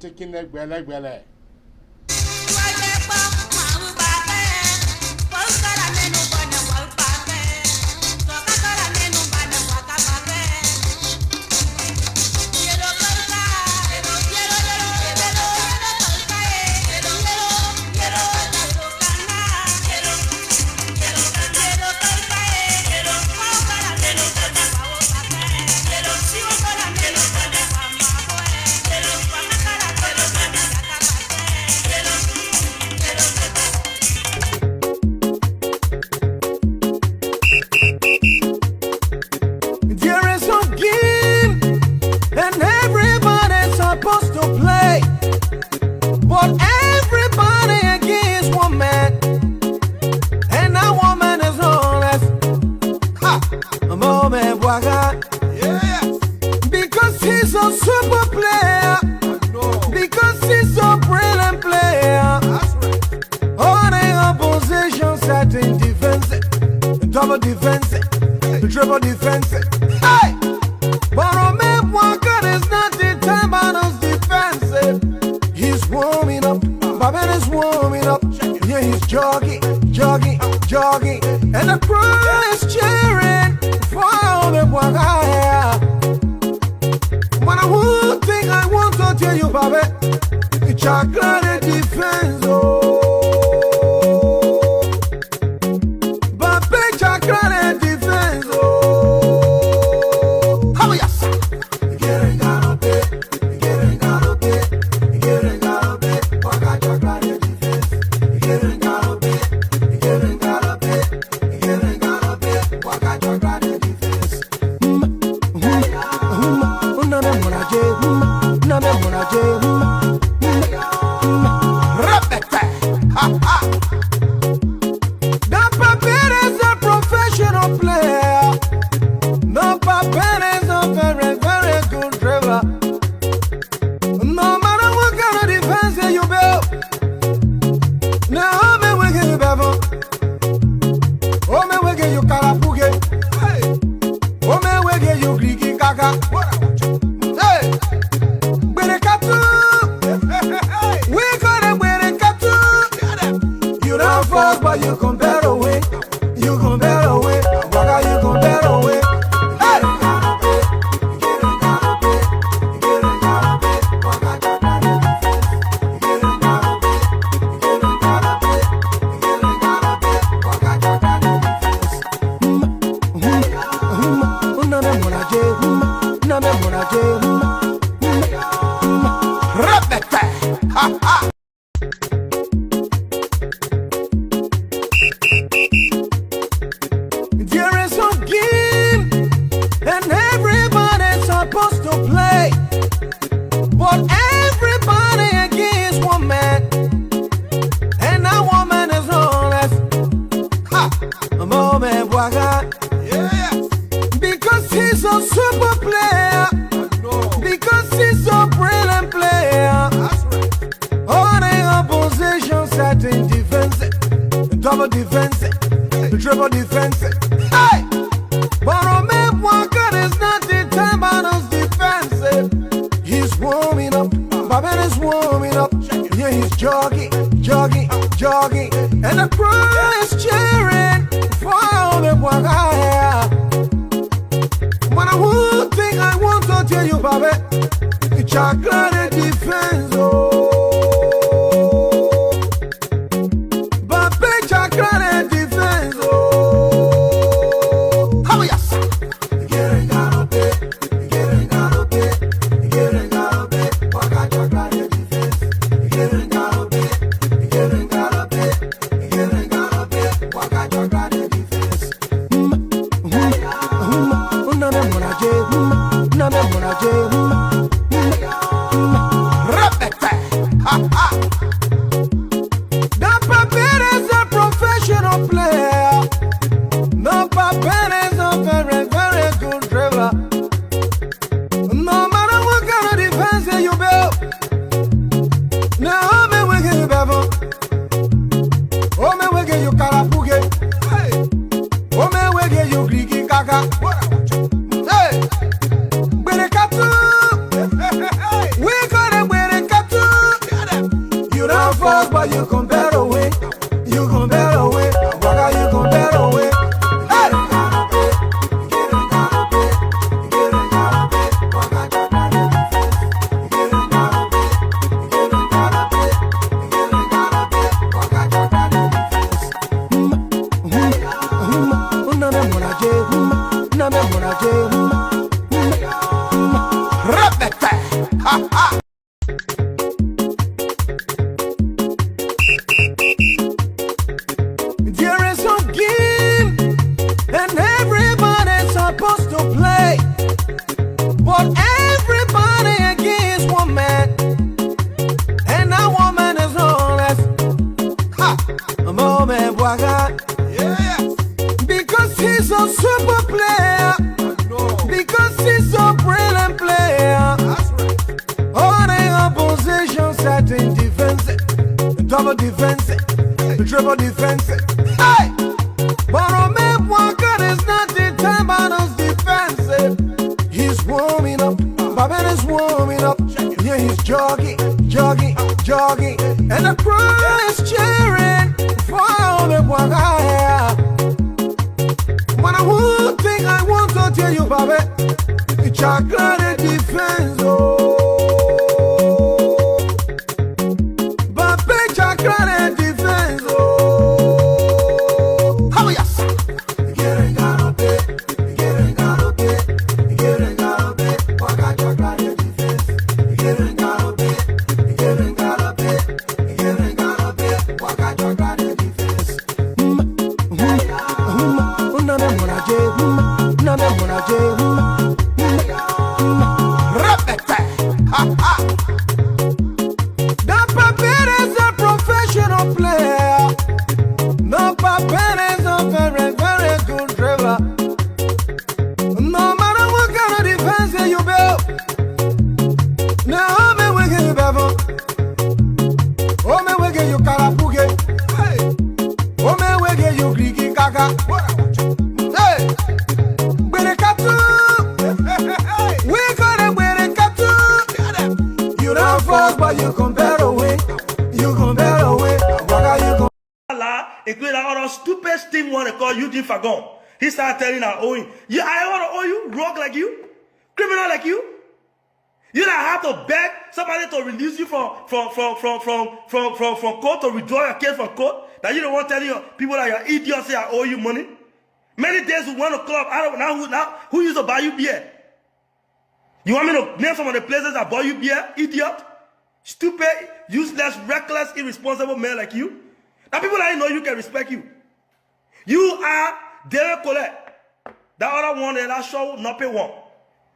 taking a gwele. Because he's a super player, because he's a brilliant player. All the opposition setting defense, double defense, triple defense. Hey! But Romeo Walker is not the time on his defensive. He's warming up, Babin is warming up. Yeah, he's jogging, and the crowd is cheering for the Walker. But one thing I want to tell you, Babe, it's chocolate defense. Babe, chocolate defense. How yes? Getting galope, Waka chocolate defense. Getting galope, Waka chocolate defense. The puppet is a professional player. The puppet is a very, very good driver. No matter what kind of defense you build, now me will give you bevel. Oh, me will give you karapuke. Oh, me will give you griki kaka. Hey, Berekatu, we got a Berekatu. You don't force, but you come better way. You come better way. Waka, you come better way. Hey, there is a game and everybody's supposed to play, but everybody against one man, and that woman is known as Moment Waka. Because he's a super player, because he's a brilliant player. All the opposition setting defense, double defense, triple defense. Hey! But Romeo Walker is not the time on his defensive. He's warming up, Babin is warming up. Yeah, he's jogging, and the crowd is cheering for the Walker. But one thing I want to tell you, Babe, it's chocolate defense. Babe, chocolate defense. How yes? Getting galope, Waka chocolate defense. Getting galope, Waka chocolate defense. he's a super player. Because he's a brilliant player. All the opposition set in defense, double defense, triple defense. Hey! But Omegwaka is not the time on his defense. He's warming up, Babin is warming up. Yeah, he's jogging, jogging, jogging. And the crowd is cheering for Omegwaka. But one thing I want to tell you, Babin, it's chocolate defense. Oh. Babin chocolate defense. Oh. How are you? Including all those stupid steam one they call Eugene Fagon. He started telling her, owing you, I want to owe you, rogue like you, criminal like you. You don't have to beg somebody to release you from court, to withdraw your case from court. That you don't want to tell your people that you're idiots say I owe you money. Many days we went to club. I don't know who used to buy you beer. You want me to name some of the places that buy you beer? Idiot, stupid, useless, reckless, irresponsible man like you. Now people that know you can respect you. You are Derek Colette. That other one, that show not pay one.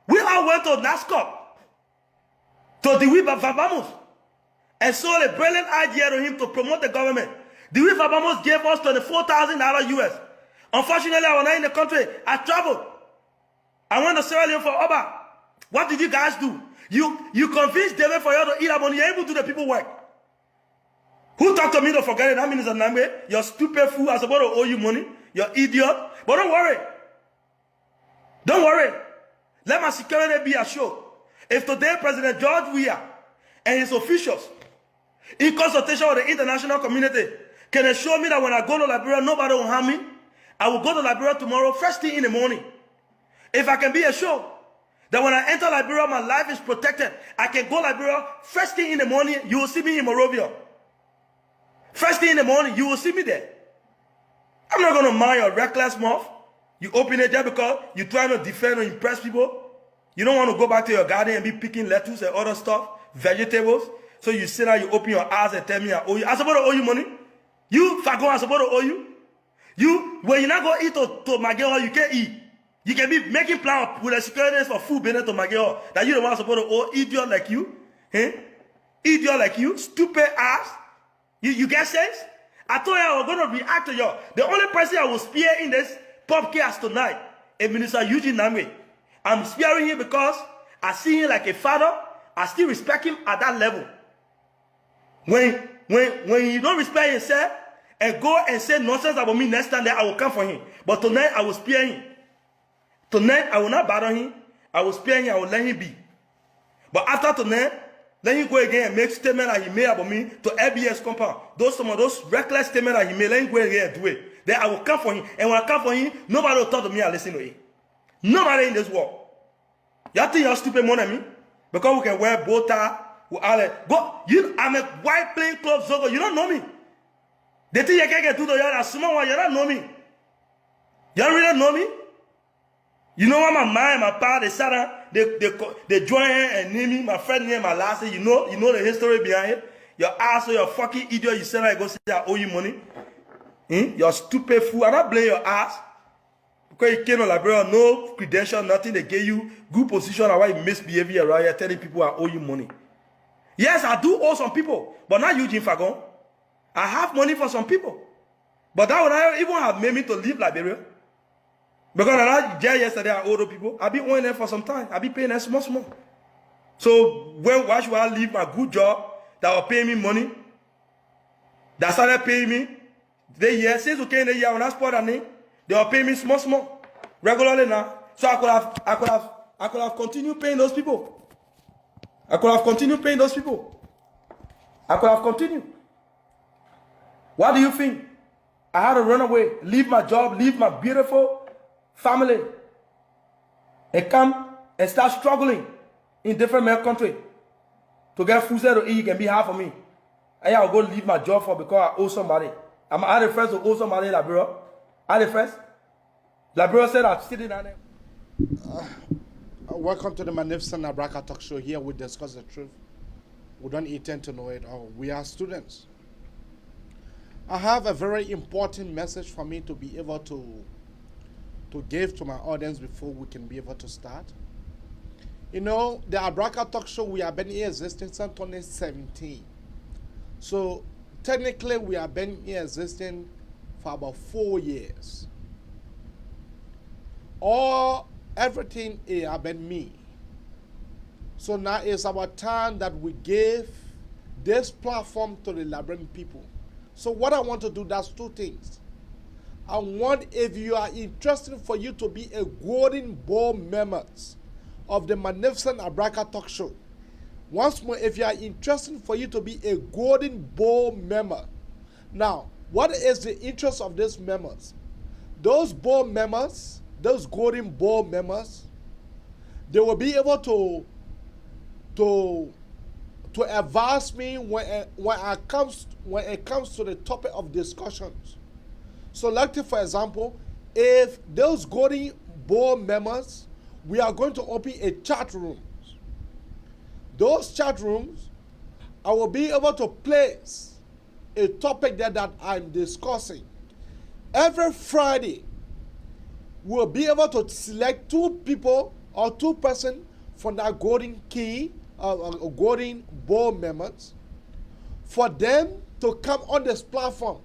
We all went to NASCAR, to the Whip of Fabamos, and sold a brilliant idea to him to promote the government. The Whip of Fabamos gave us $24,000 US. Unfortunately, I was not in the country. I traveled. I went to Sierra Leone for Oba. What did you guys do? You convinced David for you to eat up money. You're able to do the people work. Who talked to me to forget it? That means a number. You're stupid fool. I'm supposed to owe you money. You're idiot. But don't worry. Don't worry. Let my security be assured. If today President George Weah and his officials, in consultation with the international community, can assure me that when I go to Liberia, nobody will harm me, I will go to Liberia tomorrow, first thing in the morning. If I can be assured that when I enter Liberia, my life is protected, I can go to Liberia, first thing in the morning, you will see me in Monrovia. First thing in the morning, you will see me there. I'm not going to mind your reckless mouth. You open it just because you're trying to defend or impress people. You don't want to go back to your garden and be picking lettuce and other stuff, vegetables. So you sit down, you open your eyes and tell me I owe you. I'm supposed to owe you money. You, Fagon, I'm supposed to owe you. You, when you're not going to eat to my girl, you can't eat. You can be making plans with the security for food business to my girl. That you're the one supposed to owe. Idiot like you. Eh? Idiot like you. Stupid ass. You get sense? I told you I was going to react to you. The only person I will spear in this podcast tonight is Minister Eugene Namwe. I'm spearing him because I see him like a father. I still respect him at that level. When you don't respect himself and go and say nonsense about me next time, then I will come for him. But tonight I will spare him. Tonight I will not bother him. I will spare him. I will let him be. But after tonight, let him go again and make statements that he made about me to LBS compound. Some of those reckless statements that he made, let him go again and do it. Then I will come for him. And when I come for him, nobody will talk to me and listen to him. Nobody in this world. Y'all think you're stupid more than me? Because we can wear bow tie. I'm a white plain clothes zogo. You don't know me. They think you can't do the y'all small one. You don't know me. Y'all really know me? You know what my mind, my pa, they sat down, they join and name me, my friend name, my last name. You know the history behind it. Your ass or your fucking idiot, you said I go say I owe you money. You're stupid fool. I'm not blaming your ass. Because you came to Liberia, no credential, nothing. They gave you good position. Why you misbehaving around here, telling people I owe you money. Yes, I do owe some people, but not Eugene Fagon. I have money for some people, but that would not even have made me to leave Liberia. Because I not jail yesterday are older people. I be owing them for some time. I be paying them small. So why should I leave my good job that will pay me money? That started paying me. They year since we came the year when I sport and they will pay me small. Regularly now. So I could have continued paying those people. I could have continued. What do you think? I had to run away, leave my job, leave my beautiful family, and come and start struggling in different countries to get food to eat and be hard for me. And I'll go leave my job for because I owe somebody. I'm the first to owe somebody in Liberia. I'm the first. Liberia said I'm sitting down there. Welcome to the Magnificent Abraka Talk Show. Here we discuss the truth. We don't intend to know it all. We are students. I have a very important message for me to be able to give to my audience before we can be able to start. You know, the Abraka Talk Show, we have been here existing since 2017. So technically we have been here existing for about 4 years. Everything has been me. So now it's about time that we give this platform to the Liberian people. So what I want to do, that's two things. I want, if you are interested, for you to be a golden ball member of the Magnificent Abraka Talk Show. Once more, if you are interested, for you to be a golden ball member. Now, what is the interest of these members? Those ball members, those golden ball members, they will be able to advise me when it comes to the topic of discussions. So like for example, if those golden ball members, we are going to open a chat room. Those chat rooms, I will be able to place a topic there that I'm discussing. Every Friday, we'll be able to select 2 people or 2 persons from that golden key, golden ball members, for them to come on this platform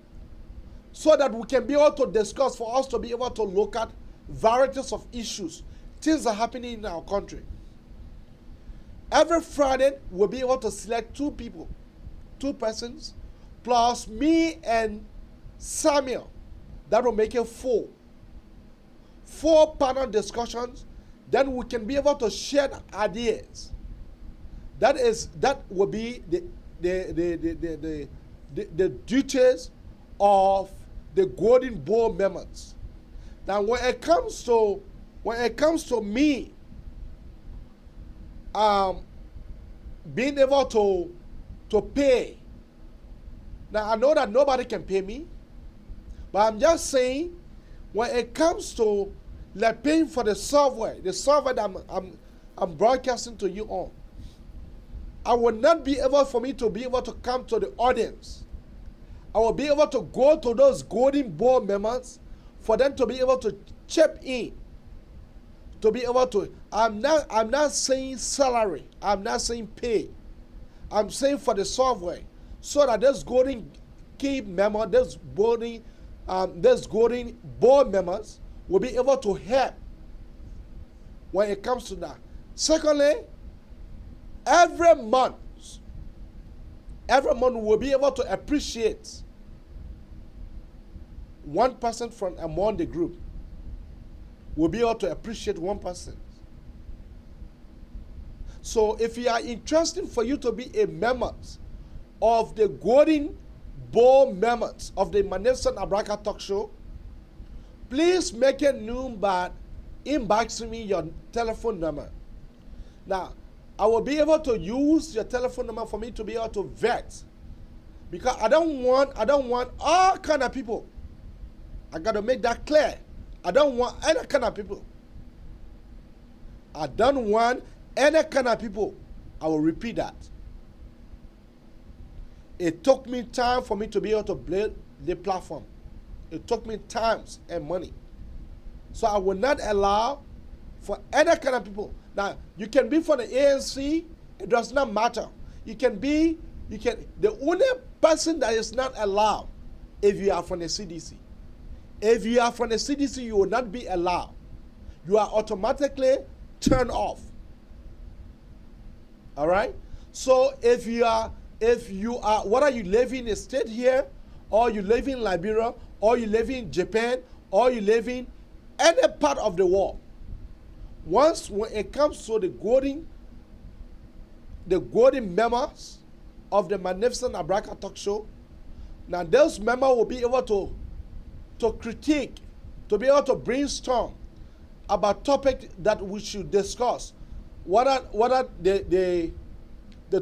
so that we can be able to discuss, for us to be able to look at varieties of issues, things are happening in our country. Every Friday, we'll be able to select 2 people, 2 persons, plus me and Samuel. That will make it 4. 4 panel discussions. Then we can be able to share ideas. That will be the duties of the golden ball members. Now, when it comes to me being able to pay. Now, I know that nobody can pay me, but I'm just saying, when it comes to like paying for the software that I'm broadcasting to you on, I will not be able for me to be able to come to the audience. I will be able to go to those golden ball members for them to be able to chip in. To be able to, I'm not saying salary, I'm not saying pay. I'm saying for the software, so that those golden key member, those golden ball members will be able to help when it comes to that. Secondly, every month we'll be able to appreciate one person from among the group. We'll be able to appreciate one person. So if you are interested for you to be a member of the golden ball members of the Magnificent Abraka Talk Show, please make it known by inboxing me your telephone number. Now, I will be able to use your telephone number for me to be able to vet, because I don't want all kind of people. I got to make that clear. I don't want any kind of people. I don't want any kind of people. I will repeat that. It took me time for me to be able to build the platform. It took me time and money. So I will not allow for any kind of people. Now, you can be from the ANC, it does not matter. The only person that is not allowed if you are from the CDC. If you are from the CDC, you will not be allowed. you are automatically turned off. All right? So if you are, whether you live in a state here, or you live in Liberia, or you live in Japan, or you live in any part of the world, when it comes to the golden members of the Magnificent Abraka Talk Show, now those members will be able to critique, to be able to brainstorm about topics that we should discuss. What are the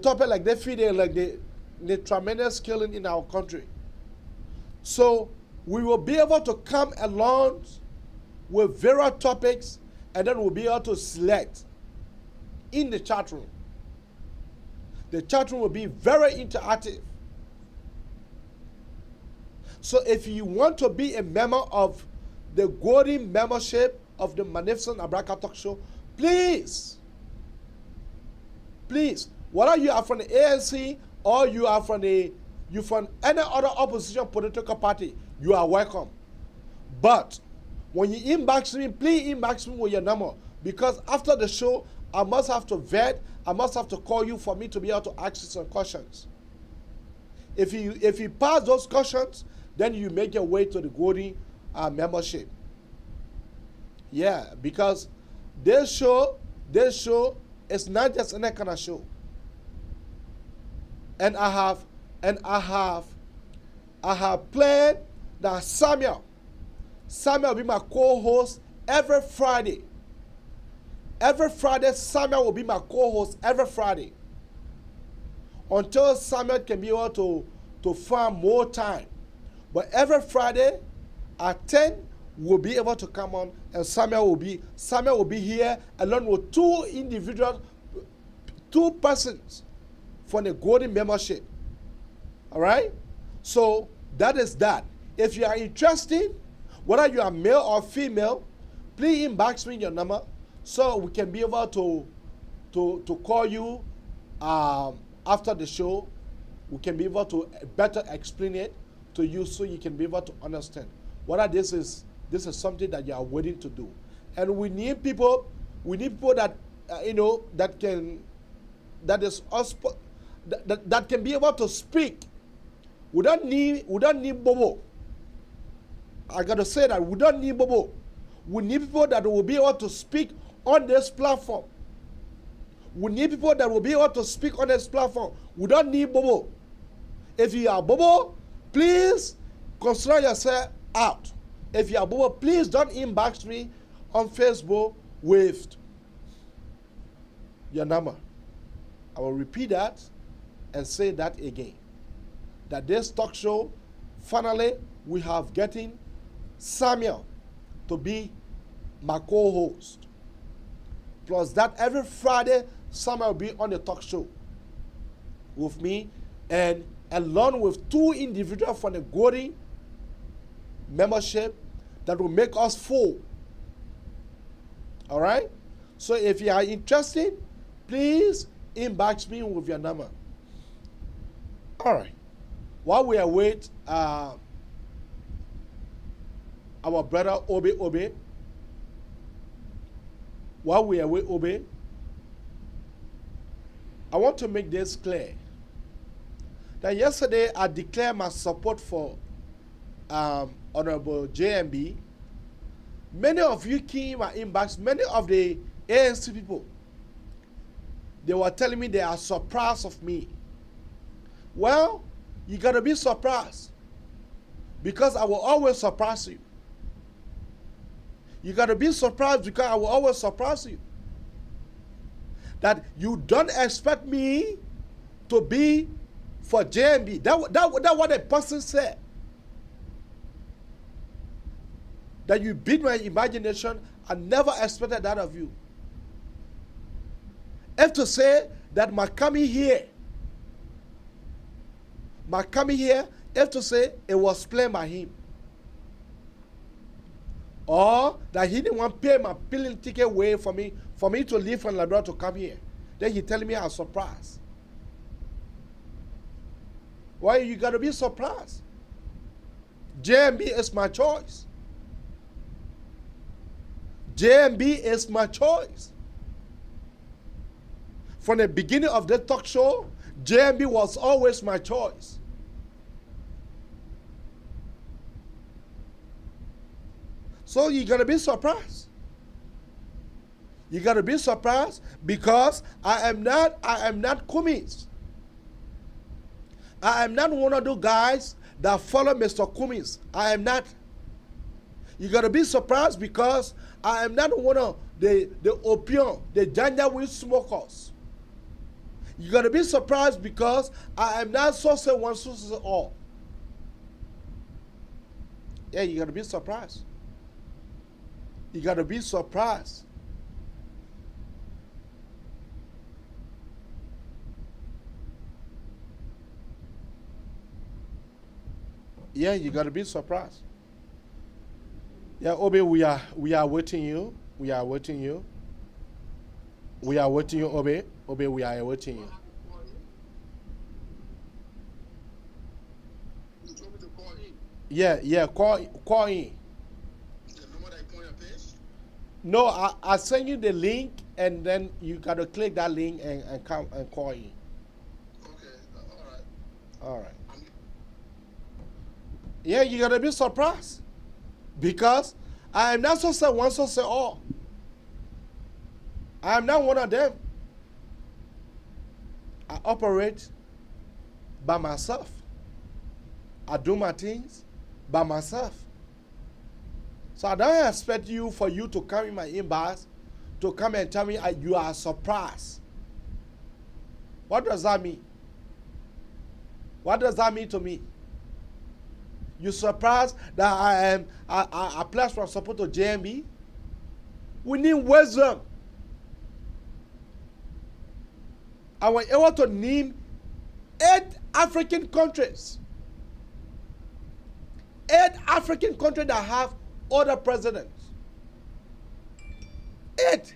topic like they feel like the tremendous killing in our country. So we will be able to come along with various topics, and then we'll be able to select in the chat room. The chat room will be very interactive. So if you want to be a member of the golden membership of the Magnificent Abraka Talk Show, please, whether you are from the ANC or you are from any other opposition political party, you are welcome. But when you inbox me, please inbox me with your number, because after the show, I must have to vet, I must have to call you for me to be able to ask you some questions. If you pass those questions, then you make your way to the golden membership. Yeah, because this show is not just any kind of show. And I have planned that Samuel will be my co-host every Friday. Every Friday, Samuel will be my co-host every Friday. Until Samuel can be able to find more time. But every Friday at 10, we'll be able to come on, and Samuel will be here along with two persons from the golden membership. All right? So that is that. If you are interested, whether you are male or female, please inbox me your number so we can be able to call you after the show. We can be able to better explain it to you so you can be able to understand whether this is something that you are willing to do. And we need people that that can be able to speak. We don't need Bobo. I gotta say that we don't need Bobo. We need people that will be able to speak on this platform. We need people that will be able to speak on this platform. We don't need Bobo. If you are Bobo, please consider yourself out. If you are Bobo, please don't inbox me on Facebook with your number. I will repeat that and say that again. That this talk show, finally, we have getting Samuel to be my co-host. Plus that every Friday, Samuel will be on the talk show with me, and along with two individuals from the golden membership that will make us full. All right? So if you are interested, please inbox me with your number. All right. While we await our brother Obe, while we await Obe, I want to make this clear. That yesterday I declared my support for Honorable JMB. Many of you came in my inbox, many of the ANC people, they were telling me they are surprised of me. Well, you gotta be surprised, because I will always surprise you. You gotta be surprised because I will always surprise you. That you don't expect me to be for JMB. That what a person said. That you beat my imagination. I never expected that of you. If to say that my coming here, if to say it was planned by him. Or that he didn't want to pay my plane ticket away for me to leave from Liberia to come here. Then he telling me I'm surprised. Why you gotta be surprised? JMB is my choice. JMB is my choice. From the beginning of the talk show, JMB was always my choice. So you're gonna be surprised. You gotta be surprised because I am not Cummings. I am not one of those guys that follow Mr. Cummings. I am not. You gotta be surprised because I am not one of the opium, the ganja weed smokers. You gotta be surprised because I am not so say one, so say all. Yeah, you gotta be surprised. You gotta be surprised. Yeah, you gotta be surprised. Yeah, Obi, we are waiting you. We are waiting you. We are waiting you, Obi. Obi, we are waiting you. You told me to call in. Yeah, call in. The number that you put on your page? No, I send you the link and then you gotta click that link and come and call in. Okay, all right. All right. Yeah, you gotta be surprised because I am not so say one, so say all. I am not one of them. I operate by myself. I do my things by myself. So I don't expect you for you to come in my inbox to come and tell me you are surprised. What does that mean? What does that mean to me? You surprised that I pledge my support to JMB? We need wisdom. I was able to name 8 African countries. 8 African countries that have other presidents. 8.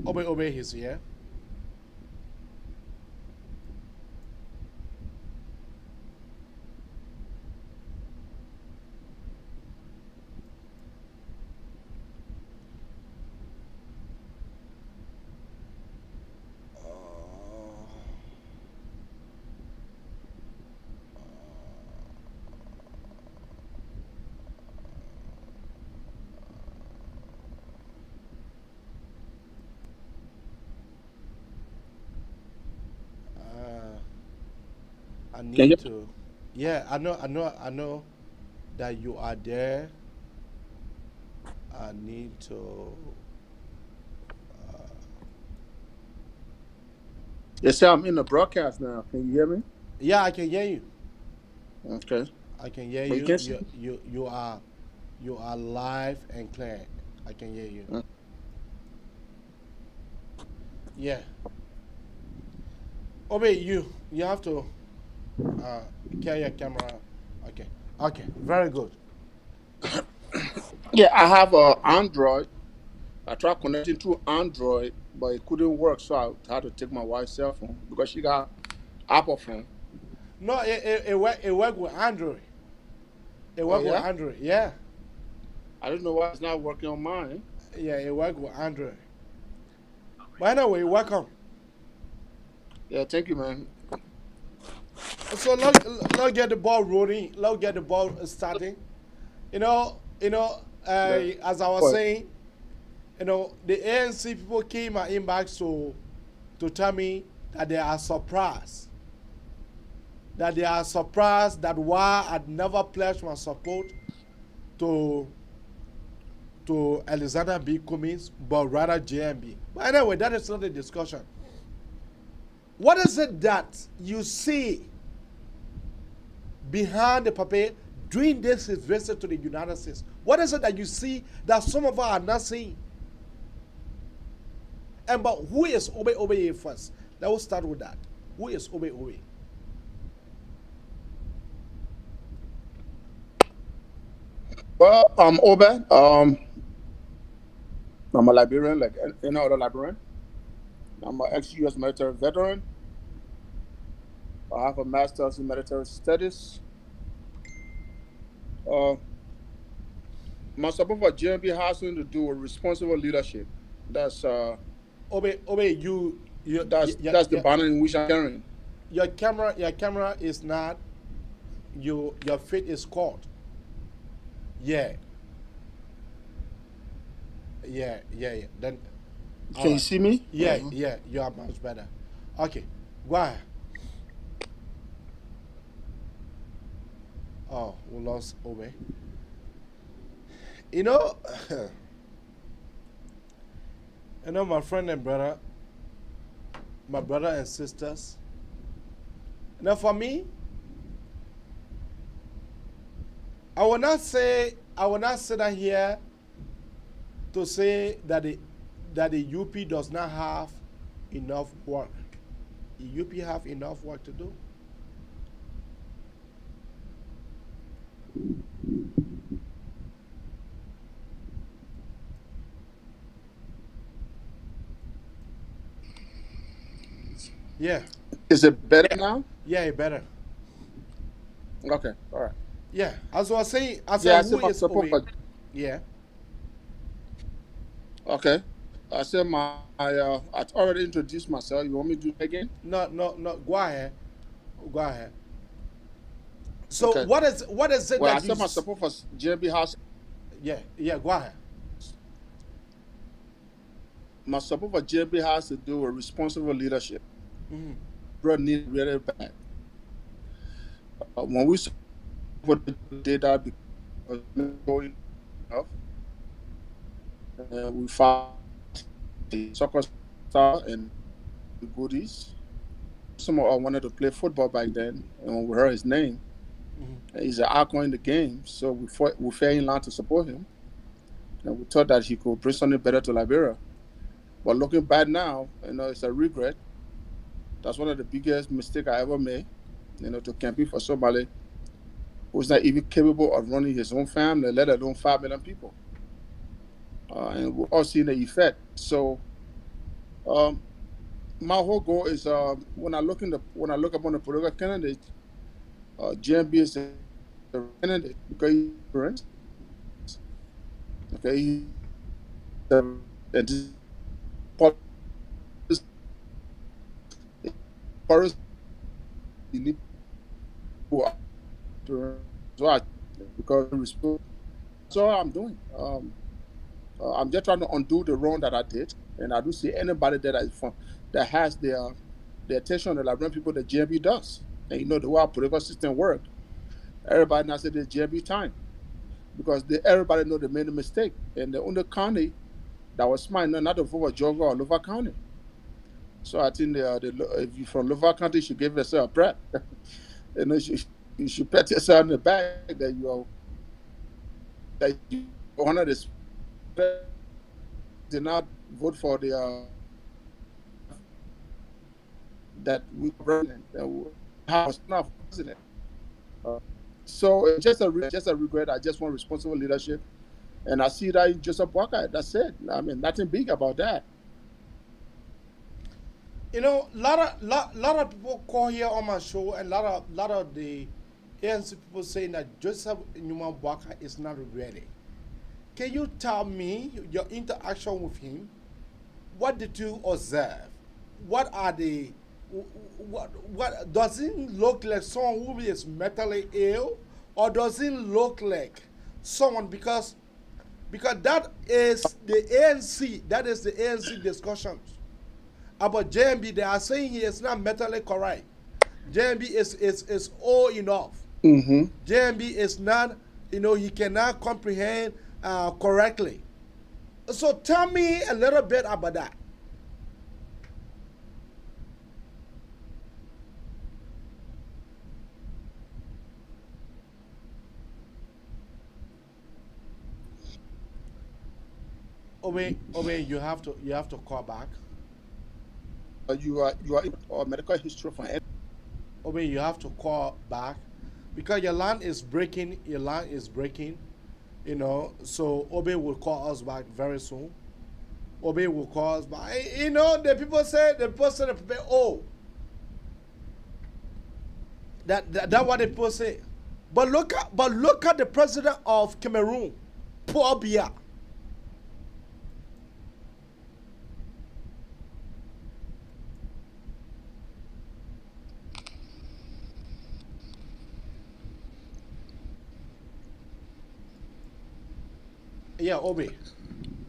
Obey his here. I need to. Yeah, I know that you are there. I need to. They say I'm in the broadcast now. Can you hear me? Yeah, I can hear you. Okay. I can hear But you. you can You are live and clear. I can hear you. Yeah. Obey you. You have to carry your camera. Okay. Okay. Very good. Yeah, I have a Android. I tried connecting to Android, but it couldn't work, so I had to take my wife's cell phone because she got Apple phone. No, it work with Android. It work with yeah? Android. Yeah. I don't know why it's not working on mine. Yeah, it work with Android. But anyway, welcome. Yeah, thank you, man. So let's get the ball rolling. Let's get the ball starting. As I was saying, the ANC people came my inbox to tell me that they are surprised. That they are surprised that why I'd never pledged my support to Alexander B. Cummings, but rather JMB. But anyway, that is not the discussion. What is it that you see behind the paper doing this his visit to the United States? What is it that you see that some of us are not seeing? And but who is Obe first? Let's start with that. Who is Obe? Well, I'm Obed. I'm a Liberian, like any other Liberian. I'm an ex-U.S. military veteran. I have a master's in military studies. Uh, my support for GMB has something to do with responsible leadership. That's Obey, you, that's the banner in which I'm carrying. your camera is not, your feet is caught. Yeah. Then, Can you see me? yeah, you are much better. Okay, go ahead. Oh, we lost Obey. You know, my friend and brother, my brother and sisters. Now, for me, I will not sit down here to say that the UP does not have enough work. The UP have enough work to do. Yeah, Is it better now? yeah, it better. Okay, all right. Yeah, as I was saying, Yeah, I said who my is support Obey? for. Yeah. Okay, I said I already introduced myself. You want me to do it again? No. Go ahead. Go ahead. So Okay. what is it Well, I that you? said my support for GMB House. Yeah. Go ahead. My support for GMB has to do with responsible leadership. Mhm. Bro, need really bad. When we support the data because going enough, we found the soccer star and the goodies. Someone wanted to play football back then, and when we heard his name, he's an icon in the game, so we fell in line to support him. And we thought that he could bring something better to Liberia. But looking back now, it's a regret. That's one of the biggest mistakes I ever made, to campaign for somebody who's not even capable of running his own family, let alone 5 million people. And we're all seeing the effect. So, my whole goal is when I look upon the political candidate, GMB is the candidate because he's different. Okay, he's because that's all I'm doing. I'm just trying to undo the wrong that I did, and I don't see anybody that has the attention that Liberian people that GMB does. And the way our political system works, everybody now says it's GMB time because everybody know they made a mistake, and the only county that was smart enough not to vote for Jogo or Louva County. So I think if you're from Louva County, you should give yourself a prep. You should pat yourself in the back that you honor this. Did not vote for the that we president was not president. So it's just a regret. I just want responsible leadership, and I see that in Joseph Walker. That's it. I mean, nothing big about that. Lot of people call here on my show, and lot of the ANC people saying that Joseph Newman Walker is not regretting. Can you tell me your interaction with him? What did you observe? What are the what does it look like someone who is mentally ill, or does it look like someone because that is the ANC, that is the ANC discussions about JMB. They are saying he is not mentally correct. JMB is old enough. Mm-hmm. JMB is not, he cannot comprehend correctly. So tell me a little bit about that. Obey, you have to call back. You are medical history for any. Obey, you have to call back because your line is breaking. So Obey will call us back very soon. Obey will call us back. The people say oh. That what the people say. But look at the president of Cameroon, Paul Biya. Yeah, Obi.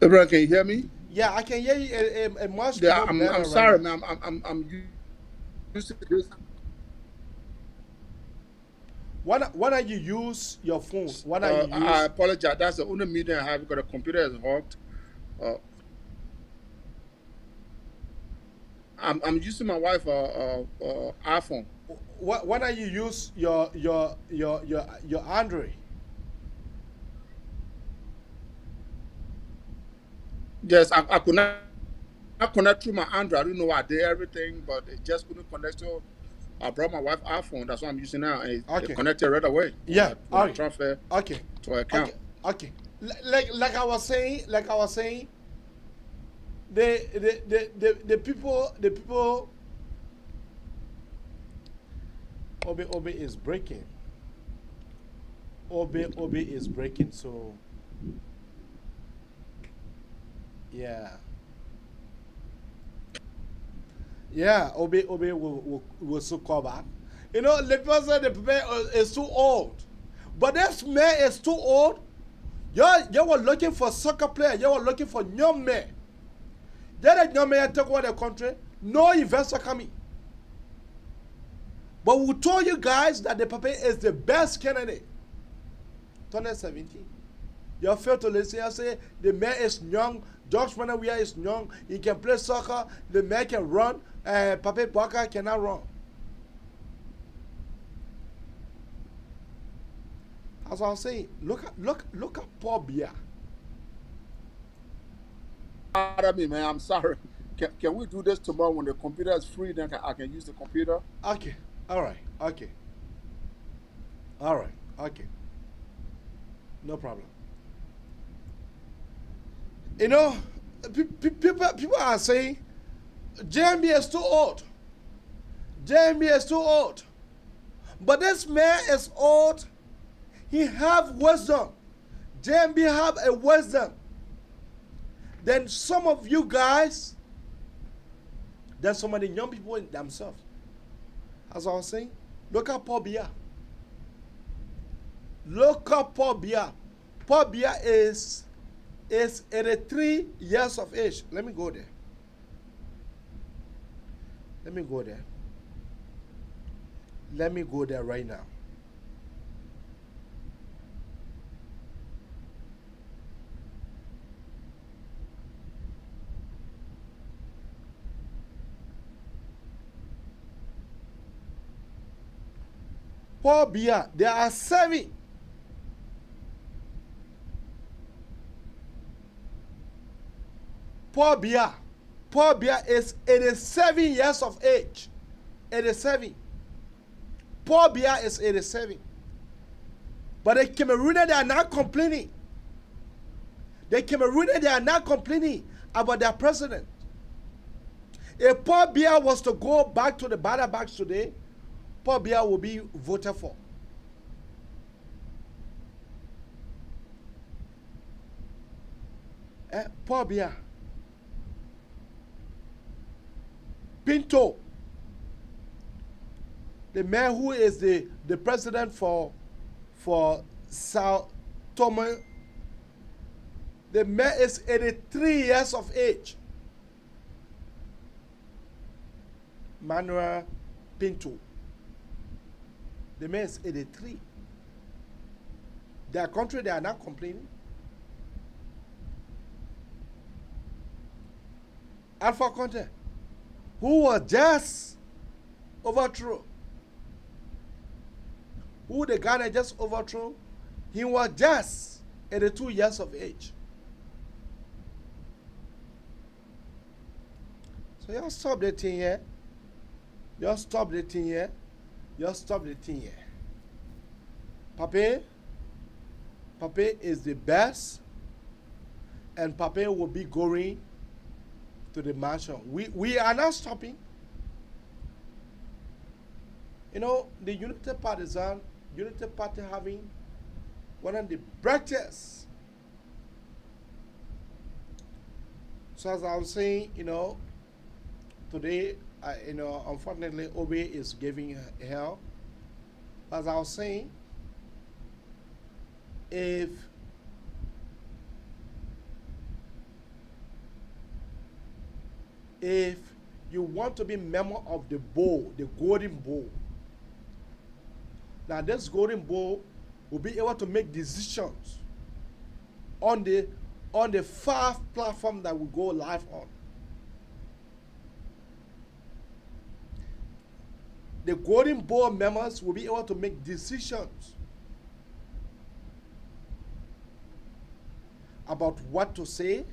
Everyone, can you hear me? Yeah, I can hear you a much Yeah, more I'm better right sorry, now. man. I'm used to this. Why not you use your phone? Why not you use? I apologize. That's the only meeting I have because the computer is hooked. Uh, I'm using my wife iPhone. Why not you use your Android? Yes, I could not connect through my Android. I don't know why I did everything, but it just couldn't connect. So I brought my wife iPhone. That's what I'm using now, and Okay. it connected right away. Yeah, when I okay. transfer Okay. to her account. Okay. Like I was saying, the people Obi is breaking. Obi is breaking, so yeah. Yeah, Obi will soon come back. You know, the person the man is too old. But this man is too old. You were looking for soccer player, you were looking for young men. Then a young man take over the country, no investor coming. But we told you guys that the Papa is the best candidate. 2017. You failed to listen. I say the man is young. George Manawia is young. He can play soccer. The man can run. Papa Baka cannot run. As I was saying, look at Paul Biya. Pardon me, man. I'm sorry. Can we do this tomorrow when the computer is free? Then I can use the computer. Okay. All right. Okay. All right. Okay. No problem. You know, people are saying JMB is too old. JMB is too old. But this man is old. He have wisdom. JMB have a wisdom. Then some of you guys, there's some of the young people in themselves. As I was saying, look at Paul Biya. Look at Paul Biya. Paul Biya is 83 years of age. Let me go there. Let me go there. Let me go there right now. Paul Biya, there are 7. Paul Biya is 87 years of age. 87. Paul Biya is 87. But the Cameroonians, they are not complaining. The Cameroonians, they are not complaining about their president. If Paul Biya was to go back to the ballot box today, Paul Biya will be voted for. Paul Biya. Pinto, the man who is the president for Sao Tome, the man is 83 years of age. Manuel Pinto. The man is 83. Their country, they are not complaining. Alpha Conte, who was just overthrown, who the Ghana just overthrew, he was just 82 years of age. So you stop the thing here. You stop the thing here. You stop the thing here. Pape is the best, and Pape will be going to the mansion. We are not stopping. You know, the United Partisan, Unted Party having one of the brightest. So as I'm saying, today, unfortunately, Obi is giving hell. As I was saying, if you want to be member of the bowl, the golden bowl, now this golden bowl will be able to make decisions on the 5 platform that we go live on. The golden bowl members will be able to make decisions about what to say,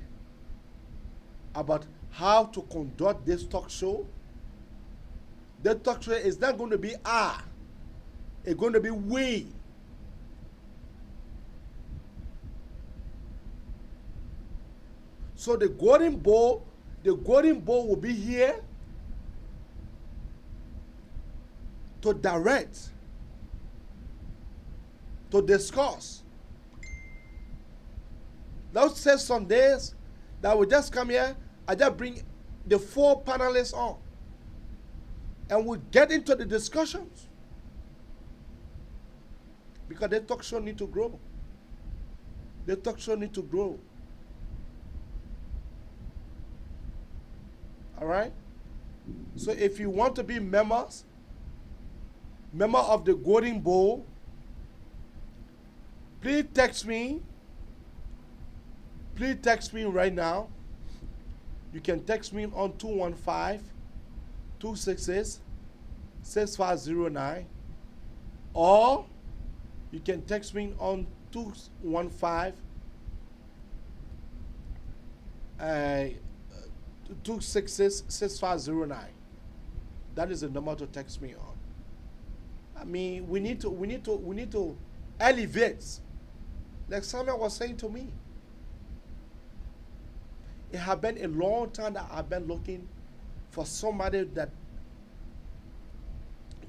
about how to conduct this talk show. The talk show is not going to be it's going to be we. So the golden bowl will be here to direct, to discuss. Let's say some days that we just come here, I just bring the 4 panelists on, and we get into the discussions. Because the talk show need to grow. The talk show need to grow. All right? So if you want to be member of the Golden Bowl, please text me. Please text me right now. You can text me on 215-266-6509, or you can text me on 215-266-6509. That is the number to text me on. I mean, we need to elevate. Like Samuel was saying to me, it has been a long time that I've been looking for somebody that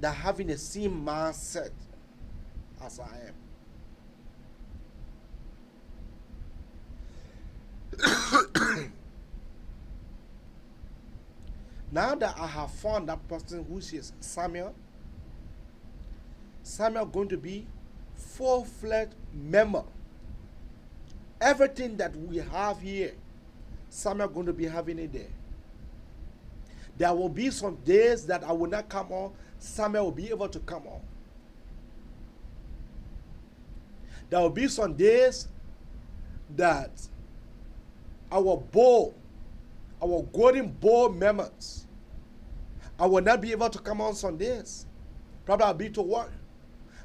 having the same mindset as I am. Now that I have found that person, which is Samuel going to be full-fledged member. Everything that we have here, Samuel going to be having it there. There will be some days that I will not come on. Samuel will be able to come on. There will be some days that our golden bowl members, I will not be able to come on Sundays. Probably I'll be to work.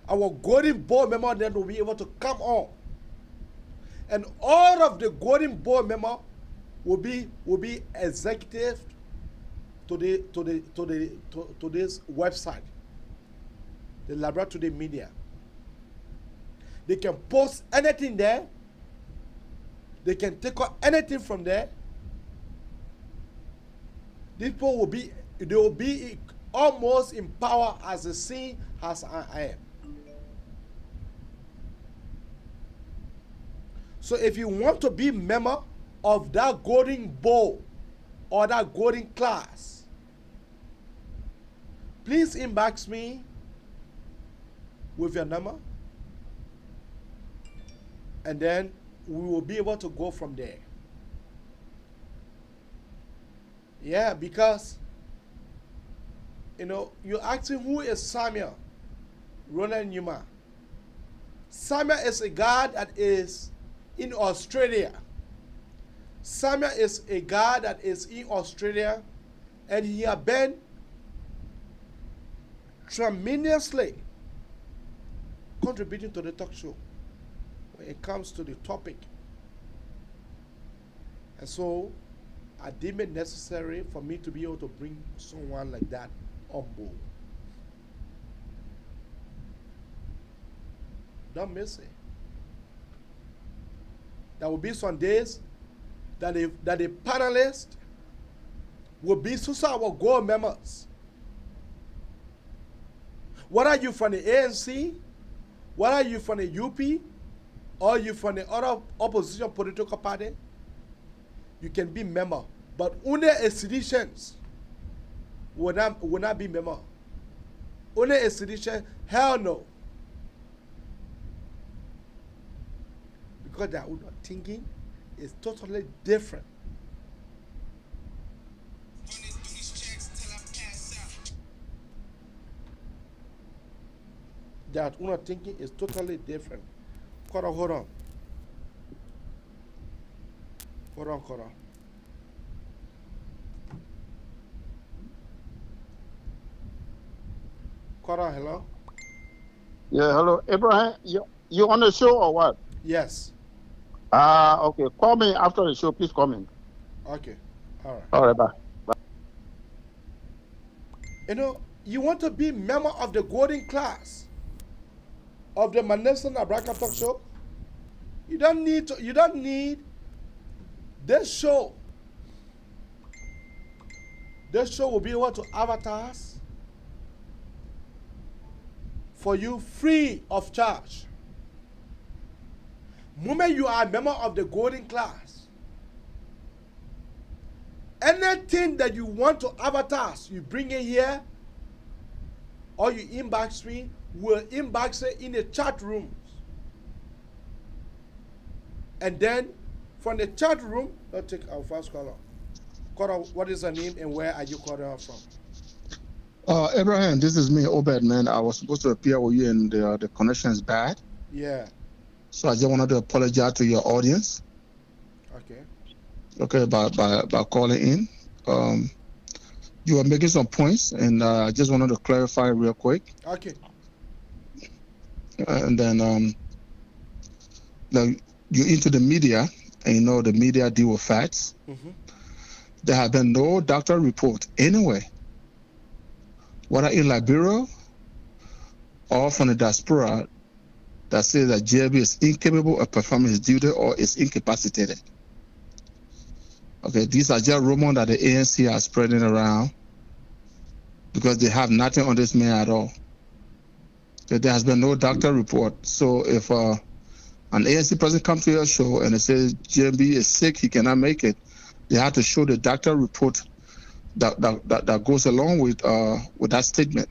Our golden bowl members then will be able to come on. And all of the golden bowl members will be executive to this website, the Laboratory Media. They can post anything there. They can take out anything from there. These people will be almost in power as the same as I am. So if you want to be member of that golden bowl or that golden class, please inbox me with your number, and then we will be able to go from there. Yeah, because you're asking who is Samuel Roland Newman. Samuel is a guy that is in Australia. Samuel is a guy that is in Australia, and he has been tremendously contributing to the talk show when it comes to the topic. And so I deem it necessary for me to be able to bring someone like that on board. Don't miss it. There will be some days that the panelists will be our gold members. Whether you're from the ANC, whether you from the UP or you from the other opposition political party, you can be member. But only a seditions will not be member. Only a sedition, hell no. Because their own thinking is totally different. Their own thinking is totally different. Hold on. Cora, hello? Yeah, hello, Abraham. You on the show or what? Yes. Okay. Call me after the show. Please call me. Okay. All right. All right, bye. You know, you want to be member of the golden class of the Manelson Abraka Talk Show? You don't need this show. This show will be able to advertise for you free of charge. Moment you are a member of the golden class, anything that you want to advertise, you bring it here, or you inbox me, we'll inbox it in the chat rooms. And then from the chat room, let's take our first caller. Caller, what is her name and where are you calling her from? Abraham, this is me, Obed, man. I was supposed to appear with you and the connection is bad. Yeah. So I just wanted to apologize to your audience. Okay. By calling in. You were making some points and I just wanted to clarify real quick. Okay. And then you're into the media and you know the media deal with facts. Mm-hmm. There have been no doctor report anywhere, whether in Liberia or from the diaspora, that says that JB is incapable of performing his duty or is incapacitated. Okay, these are just rumors that the ANC are spreading around because they have nothing on this man at all. Okay, there has been no doctor report. So if an ANC person comes to your show and it says JB is sick, he cannot make it, they have to show the doctor report that goes along with that statement.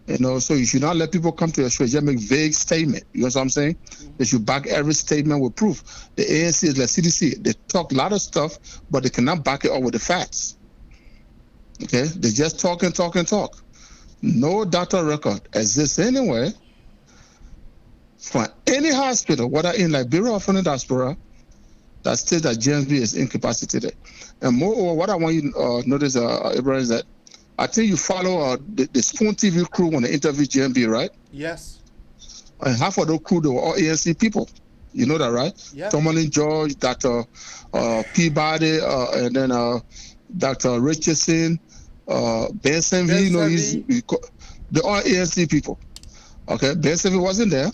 You know, so you should not let people come to your show and just make vague statement. You know what I'm saying? Mm-hmm. They should back every statement with proof. The ANC is like CDC. They talk a lot of stuff, but they cannot back it up with the facts. Okay? They just talk. No doctor record exists anywhere from any hospital, whether in Liberia or from the diaspora, that states that JB is incapacitated. And moreover, what I want you to notice, Abraham, is that I think you follow the Spoon TV crew when they interview JB, right? Yes. And half of the crew, they were all ANC people. You know that, right? Yeah. Tomlin George, Dr. Peabody, and then Dr. Richardson, Benson V. You know, they're all ANC people. Okay, Benson V wasn't there,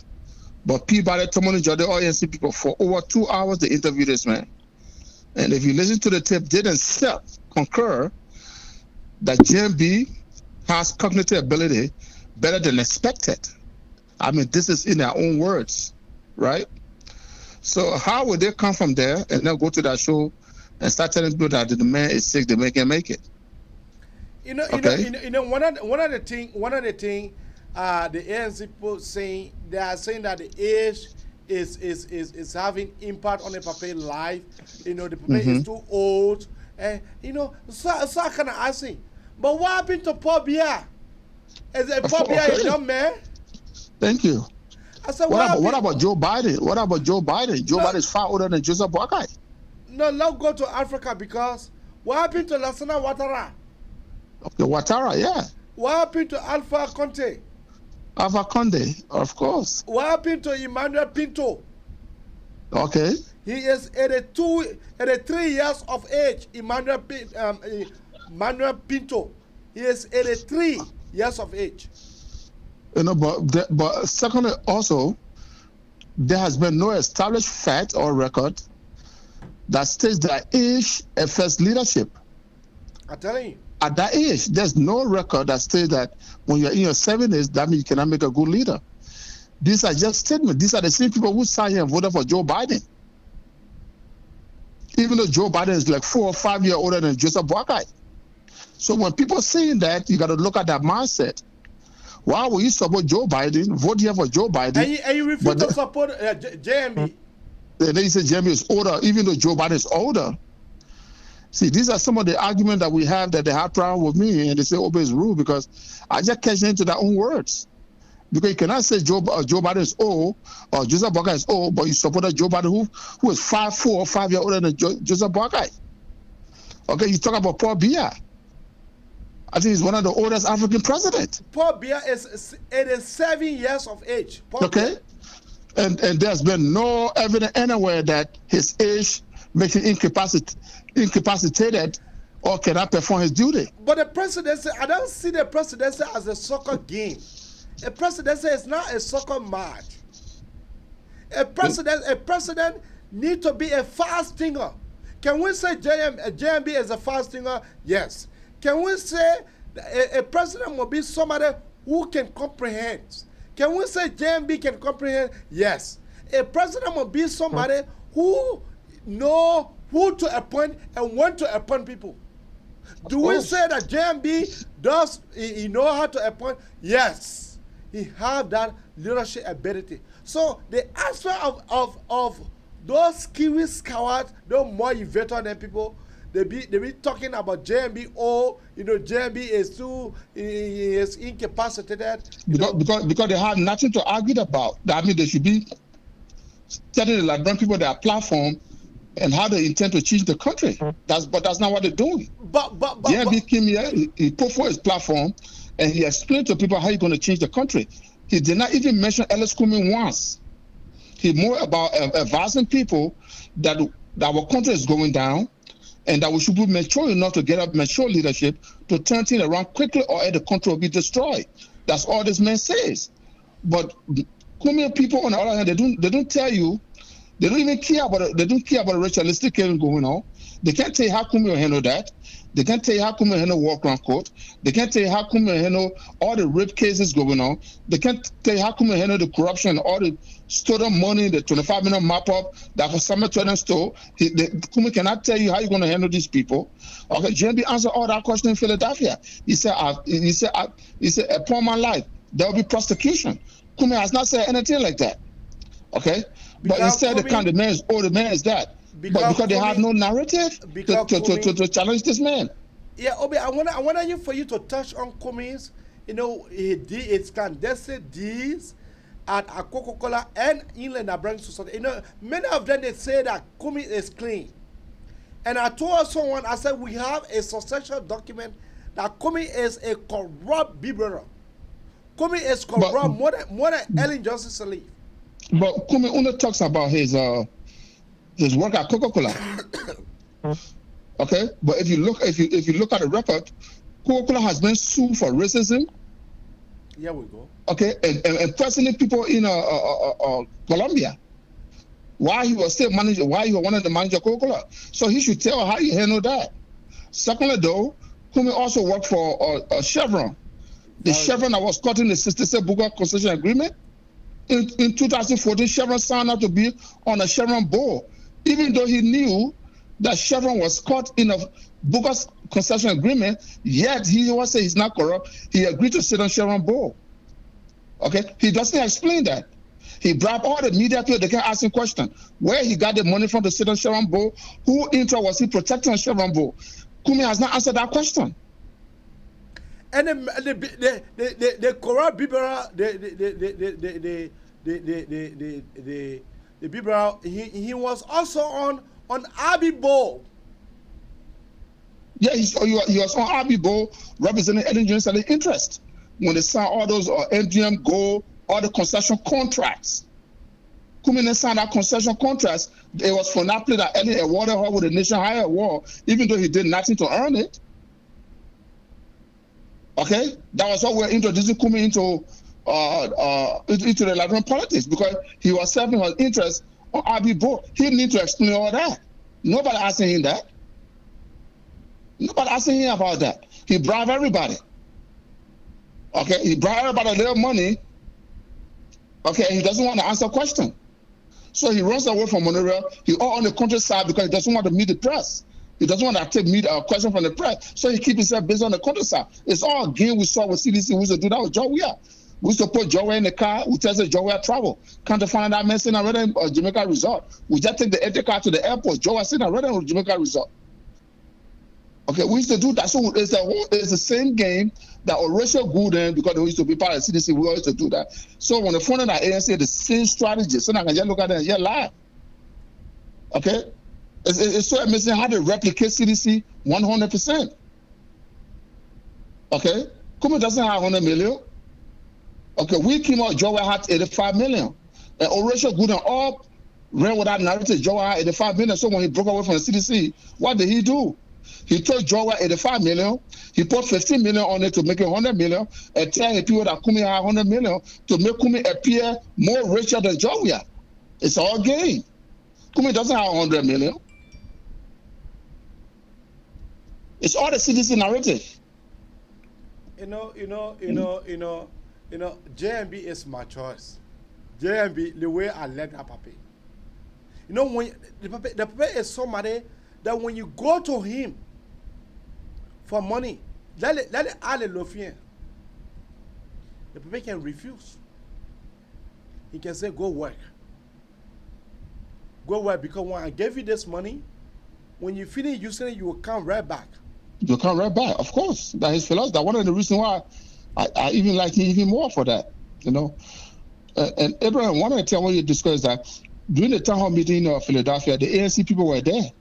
but Peabody, Tomlin George, they're all ANC people. For over 2 hours, they interviewed this man. And if you listen to the tape, they themselves concur that JB has cognitive ability better than expected. I mean, this is in their own words, right? So how would they come from there and then go to that show and start telling people that the man is sick, they can't make it? You know, one of the thing, the ANC people saying, they are saying that the age is having impact on the Pape life. You know, the Pape is too old, and you know, so I kind of asking. But what happened to Paul Biya? Is Paul Biya a young man? Thank you. I said, what about Joe Biden? What about Joe Biden? Joe Biden is far older than Joseph Boakai. No, let's go to Africa because what happened to Lassana Ouattara? Okay, Ouattara, yeah. What happened to Alpha Conte? Alpha Conde, of course. What happened to Emmanuel Pinto? Okay. He is 83 years of age, Emmanuel Pinto. He is 83 years of age. You know, but secondly, also, there has been no established fact or record that states that age affects leadership. I'm telling you. At that age, there's no record that states that when you're in your 70s, that means you cannot make a good leader. These are just statements. These are the same people who sat here and voted for Joe Biden. Even though Joe Biden is like 4 or 5 years older than Joseph Boakai. So when people saying that, you got to look at that mindset. Why will you support Joe Biden, vote here for Joe Biden? And you refuse to support JMB. And then you say JMB is older, even though Joe Biden is older. See, these are some of the arguments that we have that they have problem with me, and they say obey his rule because I just catch into their own words. Because you cannot say Joe Biden is old or Joseph Boakai is old, but you supported Joe Biden who is 4 or 5 years older than Joseph Boakai. Okay, you talk about Paul Biya. I think he's one of the oldest African presidents. Paul Biya is 87 years of age. Paul okay, Biya. And there's been no evidence anywhere that his age makes him incapacitated or cannot perform his duty. But the presidency, I don't see the presidency as a soccer game. A presidency is not a soccer match. A president needs to be a fast thinker. Can we say JMB is a fast thinker? Yes. Can we say a president will be somebody who can comprehend? Can we say JMB can comprehend? Yes. A president will be somebody who know who to appoint and when to appoint people. Do we say that JMB does he know how to appoint? Yes. He have that leadership ability. So the aspect of those Kiwi scouts, those more innovative than people, they be talking about JMB. Oh, JMB is too is incapacitated. Because they have nothing to argue about. I mean, they should be telling the Liberian people their platform and how they intend to change the country. But that's not what they're doing. But JMB came here, he put forward his platform, and he explained to people how he's going to change the country. He did not even mention Ellis Kumi once. He more about advising people that our country is going down and that we should be mature enough to get up mature leadership to turn things around quickly or else the country will be destroyed. That's all this man says. But Kumi people on the other hand, they don't tell you, they don't even care about it. They don't care about the ritualistic killing going on. They can't tell you how Kumi will handle that. They can't tell you how Kumi will handle war crime court. They can't tell you how Kumi will handle all the rape cases going on. They can't tell you how Kumi will handle the corruption, all the stolen money, the 25 million mop-up that for Summer Trader stole. Kumi cannot tell you how you're going to handle these people. Okay, JMB answered all that question in Philadelphia. He said, upon my life, there will be prosecution. Kumi has not said anything like that. Okay? But instead, the man is old, the man is that. Because they have no narrative to challenge this man. Yeah, Obi, I want for you to touch on Kumi's, it's clandestine deeds at a Coca-Cola and Inland Liberian Society. Many of them, they say that Kumi is clean. And I told someone, I said, we have a substantial document that Kumi is a corrupt biberer. Kumi is corrupt more than Ellen Johnson Sirleaf. But Kumi only talks about his work at Coca-Cola. Okay, but if you look at the record, Coca-Cola has been sued for racism. Here we go. Okay, and personally, people in Colombia, why he was still manager, why he was one of the manager of Coca-Cola. So he should tell how he handled that. Secondly, though, Kumi also worked for Chevron. The Chevron that was caught in the 66 Buga concession agreement. In 2014, Chevron signed up to be on a Chevron board, even though he knew that Chevron was caught in a bogus concession agreement, yet he was saying he's not corrupt. He agreed to sit on Chevron board. Okay, he doesn't explain that. He bribed all the media people. They can't ask him question where he got the money from to sit on Chevron board. Who interest was he protecting on Chevron board? Kumi has not answered that question. And the corrupt Bibera, the Bibera, he was also on Abibo. Yeah, he was on Abibo representing Ellen Johnson interest when they signed all those MGM Gold, all the concession contracts. Kumi signed that concession contracts. It was for Napoli that Ellen awarded her with a nation higher award, even though he did nothing to earn it. Okay, that was what we're introducing Kumi into the Liberian politics, because he was serving his interest on Abibo. He need to explain all that. Nobody asking him that. Nobody asking him about that. He bribed everybody. Okay, he bribed everybody a little money. Okay, and he doesn't want to answer question. So he runs away from Monorail. He all on the countryside because he doesn't want to meet the press. He doesn't want to meet a question from the press. So he keeps himself busy on the countryside. It's all a game we saw with CDC. We used to do that with Joe Weah. We used to put Joe Weah in the car. We tell Joe Weah travel. Come to find out, man, sitting already in Jamaica Resort. We just take the empty car to the airport. Joe Weah sitting already in Jamaica Resort. Okay, we used to do that. So it's the same game that Horatio Gooden, because they used to be part of CDC, we always used to do that. So when the phone in our ANC, the same strategy. So now I can just look at it and just laugh. Okay? It's so amazing how they replicate CDC 100%. Okay? Kumi doesn't have 100 million. Okay, we came out, Joe had 85 million. And Horatio Gooden all ran with that narrative, Joe had 85 million. So when he broke away from the CDC, what did he do? He told Joe 85 million. He put 15 million on it to make it 100 million, and tell the people that Kumi had 100 million to make Kumi appear more richer than Joe. It's all game. Kumi doesn't have 100 million. It's all the CDC narrative. JMB is my choice. JMB, the way I let that puppy. When the puppy is somebody that when you go to him for money, let it all the puppy can refuse. He can say, go work. Go work, because when I gave you this money, when you finish using it, you will come right back. You come right back, of course. That's his philosophy. That's one of the reasons why I even like him even more for that, And Abraham, one of the things I want you to discuss is that during the town hall meeting in Philadelphia, the ANC people were there.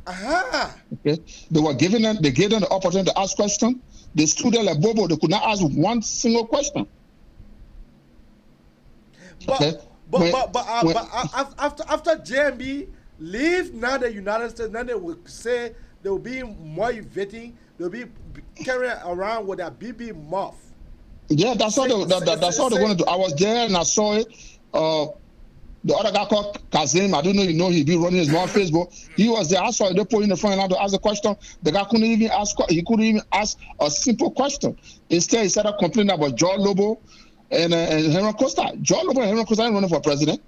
Okay, they gave them the opportunity to ask questions. They stood there like Bobo. They could not ask one single question. But after JMB leave now the United States, now they will say they will be motivating. They'll be carrying around with a BB muff. Yeah, that's all they want to do. I was there and I saw it. The other guy called Kazim, I don't know, he'd be running his mouth Facebook. He was there. I saw it. They put in the front line to ask a question. The guy couldn't even ask a simple question. Instead, he started complaining about George Lobo and Henry Costa. George Lobo and Henry Costa ain't running for president.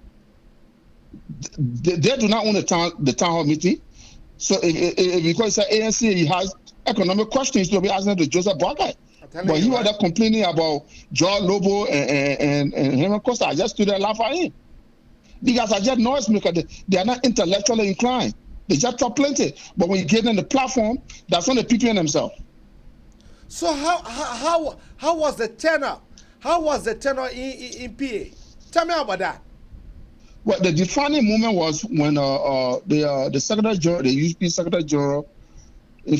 They do not own the town hall meeting. So because it's an ANC, he has economic questions to be asking to Joseph Boakai. But he was there complaining about George Lobo and Henry Costa. I just stood there laughing at him. These guys are just noisemakers. They are not intellectually inclined. They just talk plenty. But when you give them the platform, that's when they PPN themselves. So how was the tenor? How was the tenor in PA? Tell me about that. Well, the defining moment was when the Secretary General, the UP Secretary General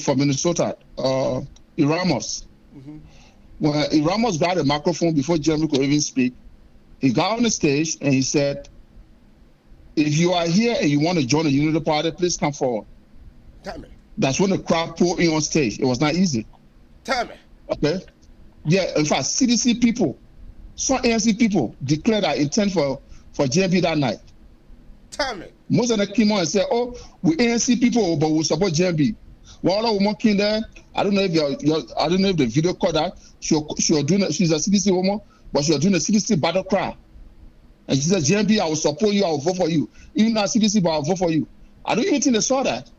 for Minnesota, Ramos. Mm-hmm. When Ramos got a microphone before Jeremy could even speak, he got on the stage and he said, if you are here and you want to join the Unity Party, please come forward. Tell me. That's when the crowd poured in on stage. It was not easy. Tell me. Okay? Yeah, in fact, CDC people, some ANC people declared their intent for JMP that night. Tell me. Most of them came on and said, oh, we ANC people, but we support JMP. One other woman came there. I don't know if the video caught that. She's a CDC woman, but she was doing a CDC battle cry. And she said, JMP, I will support you, I will vote for you. Even not CDC, but I will vote for you. I don't even think they saw that.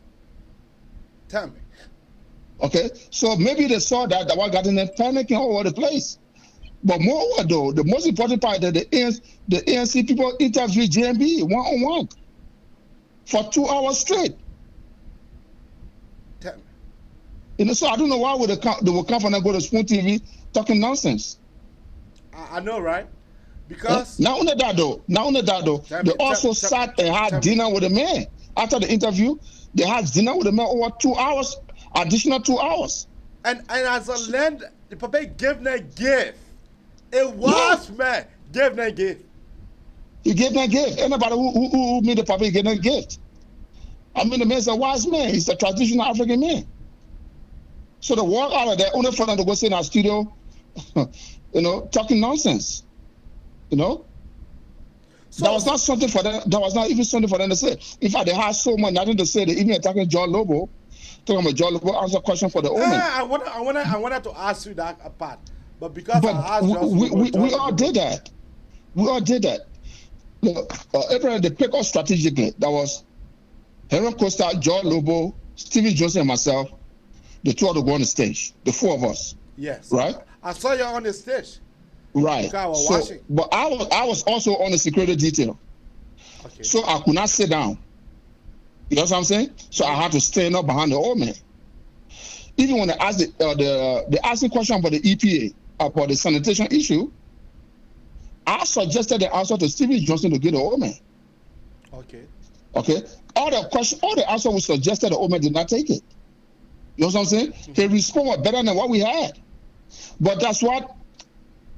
Tell me. Okay? So maybe they saw that one got in there panicking all over the place. But moreover, though, the most important part that the ANC people interviewed JMP one-on-one for 2 hours straight. Tell me. So I don't know why they will come from and go to Spoon TV talking nonsense. I know, right? Because not only that though, they also sat and had dinner with the man. After the interview, they had dinner with the man over 2 hours, additional 2 hours. And as a land, the papa gave them a gift. A wise man gave them a gift. He gave them a gift. Anybody who made the papa gave them a gift. I mean, the man's a wise man. He's a traditional African man. So they walk out of there only for them to go sit in our studio, talking nonsense. So that was not something for them. That was not even something for them to say. In fact, they had so much nothing to say. They even attacking John Lobo, talking about John Lobo, answer a question for the owner. I wanted to ask you that part, but because I asked we all did that. We all did that. Look, Abraham, they pick us strategically. That was Henry Costa, George Lobo, Stephen Johnson, and myself. The two of us go on the stage. The four of us. Yes. Right? I saw you on the stage. Right. Because I was watching. But I was also on the security detail. Okay. So I could not sit down. You know what I'm saying? So I had to stand up behind the old man. Even when they asked the asking question about the EPA, about the sanitation issue, I suggested the answer to Stephen Johnson to get the old man. Okay. Okay. All the answer we suggested, the old man did not take it. You know what I'm saying? He responded better than what we had. But that's what,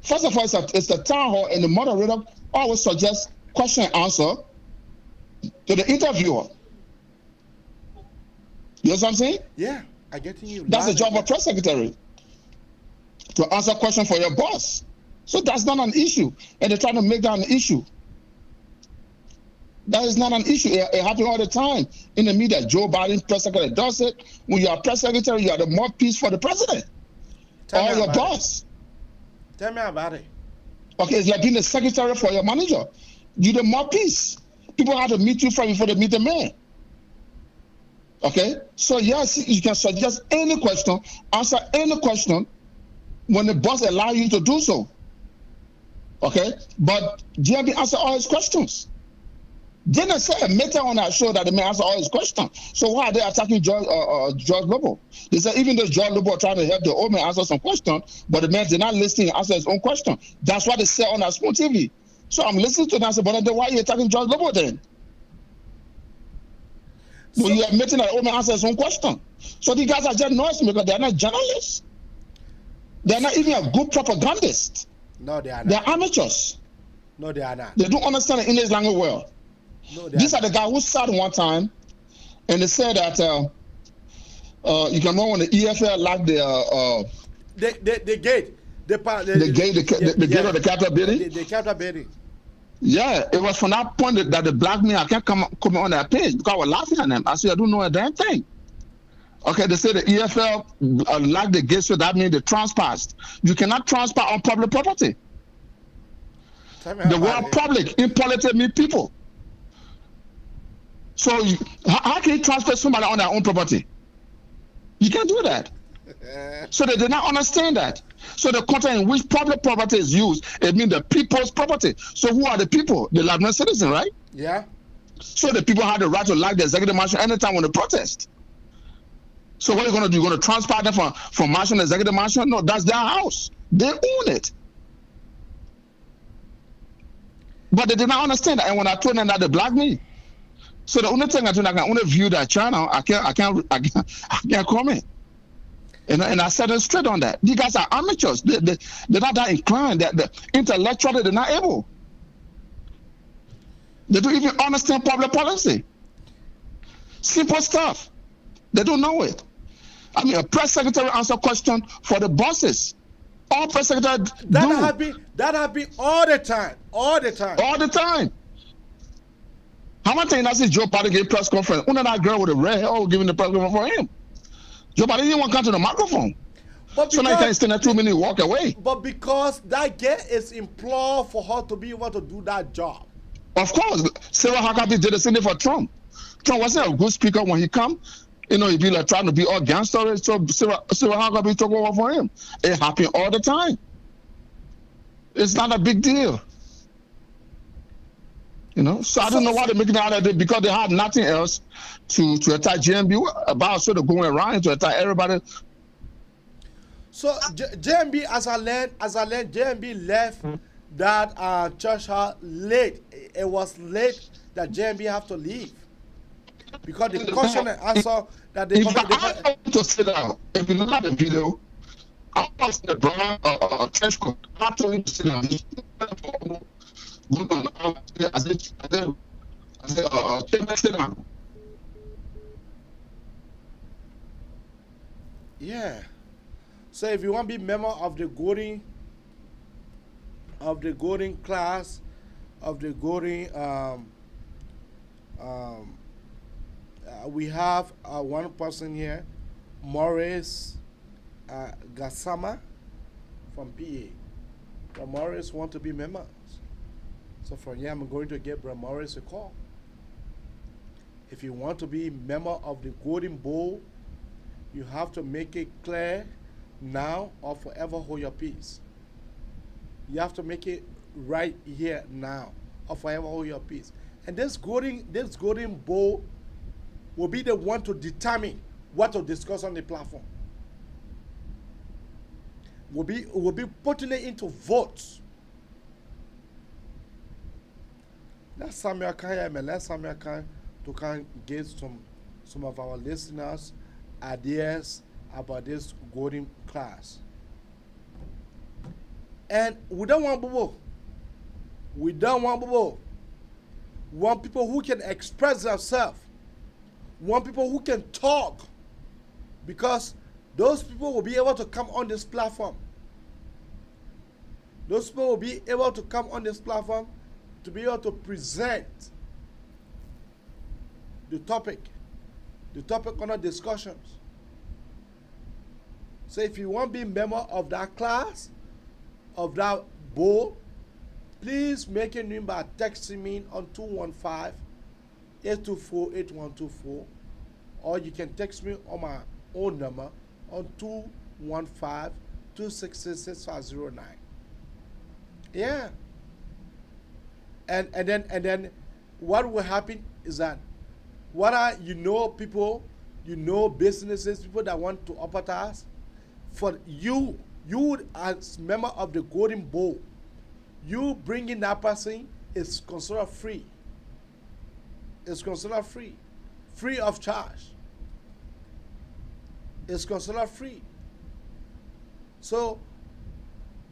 first of all, it's the town hall, and the moderator always suggests question and answer to the interviewer. You know what I'm saying? Yeah, I get you. That's the job of press secretary, to answer questions for your boss. So that's not an issue, and they're trying to make that an issue. That is not an issue. It happens all the time in the media. Joe Biden, press secretary, does it. When you are press secretary, you are the mouthpiece for the president or your boss. Tell me about it. Okay, it's like being the secretary for your manager. You're the mouthpiece. People have to meet you first before they meet the man. Okay? So yes, you can suggest any question, answer any question when the boss allows you to do so. Okay? But GMB answer all his questions. Didn't say a meter on that show that the man answer all his questions. So why are they attacking George Lobo? They said even though George Lobo trying to help the old man answer some questions, but the man did not listen and answer his own question. That's what they said on that Spoon TV. So I'm listening to that and say, but then why are you attacking George Lobo then? So you're admitting that the old man answer his own question. So these guys are just noise makers. They're not journalists. They're not even a good propagandist. No, they are not. They're amateurs. No, they are not. They don't understand the English language well. No, These are the guys who sat one time and they said that you can remember when the EFL locked the gate. The gate of the Capitol building? The Capitol building. Yeah, it was from that point that the black men, I can't come on that page because I was laughing at them. I said, I don't know a damn thing. Okay, they said the EFL locked the gate, so that means they trespassed. You cannot trespass on public property. The word public in politics means people. So how can you transfer somebody on their own property? You can't do that. So they did not understand that. So the content in which public property is used, it means the people's property. So who are the people? The Liberian citizens, right? Yeah. So the people have the right to lock the executive mansion anytime when they protest. So what are you going to do? You're going to transfer them from mansion to executive mansion? No, that's their house. They own it. But they did not understand that. And when I told them that, they blocked me. So the only thing I do, I can only view that channel. I can't comment. And I said it straight on that. These guys are amateurs. They're not that inclined. Intellectually, they're not able. They don't even understand public policy. Simple stuff. They don't know it. I mean, a press secretary answer question for the bosses. All press secretaries that have been all the time. All the time. All the time. How much time I see Joe Biden give press conference? One of that girl with the red hair giving the press conference for him. Joe Biden didn't want to come to the microphone. So now you can't stand there 2 minutes, walk away. But because that girl is employed for her to be able to do that job. Of course. Sarah Huckabee did the same thing for Trump. Trump wasn't a good speaker when he come. You know, he'd be like trying to be all gangster. So Sarah Huckabee took over for him. It happened all the time. It's not a big deal. You know, so I don't know why they're making it out of it, because they had nothing else to attack GMB about, so they're going around to attack everybody. So GMB, as I learned, GMB left that church house late. It was late that GMB have to leave because the question and answer that they. If I want to sit down, if you look at the video, I was the brown trench coat. I told him to sit down. I said, sit down. Yeah. So if you want to be member of the golden class, of the golden, we have one person here, Morris Gassama from PA. So Morris want to be members. So from here, I'm going to give Brother Morris a call. If you want to be a member of the Golden Bowl, you have to make it clear now or forever hold your peace. You have to make it right here now or forever hold your peace. And this golden bowl will be the one to determine what to discuss on the platform. We'll be putting it into votes. Let's Samuel Khan to can get some of our listeners ideas about this golden class. And we don't want boo. We don't want boo. We want people who can express themselves. We want people who can talk. Because those people will be able to come on this platform. Those people will be able to come on this platform to be able to present the topic on our discussions. So if you want to be a member of that class, of that bowl, please make a name by texting me on 215-824-8124, or you can text me on my own number on 215-266-6509. Yeah. And then what will happen is that people, businesses, people that want to advertise, for you as member of the Golden Bowl, you bringing that person is considered free. It's considered free. Free of charge. It's considered free. So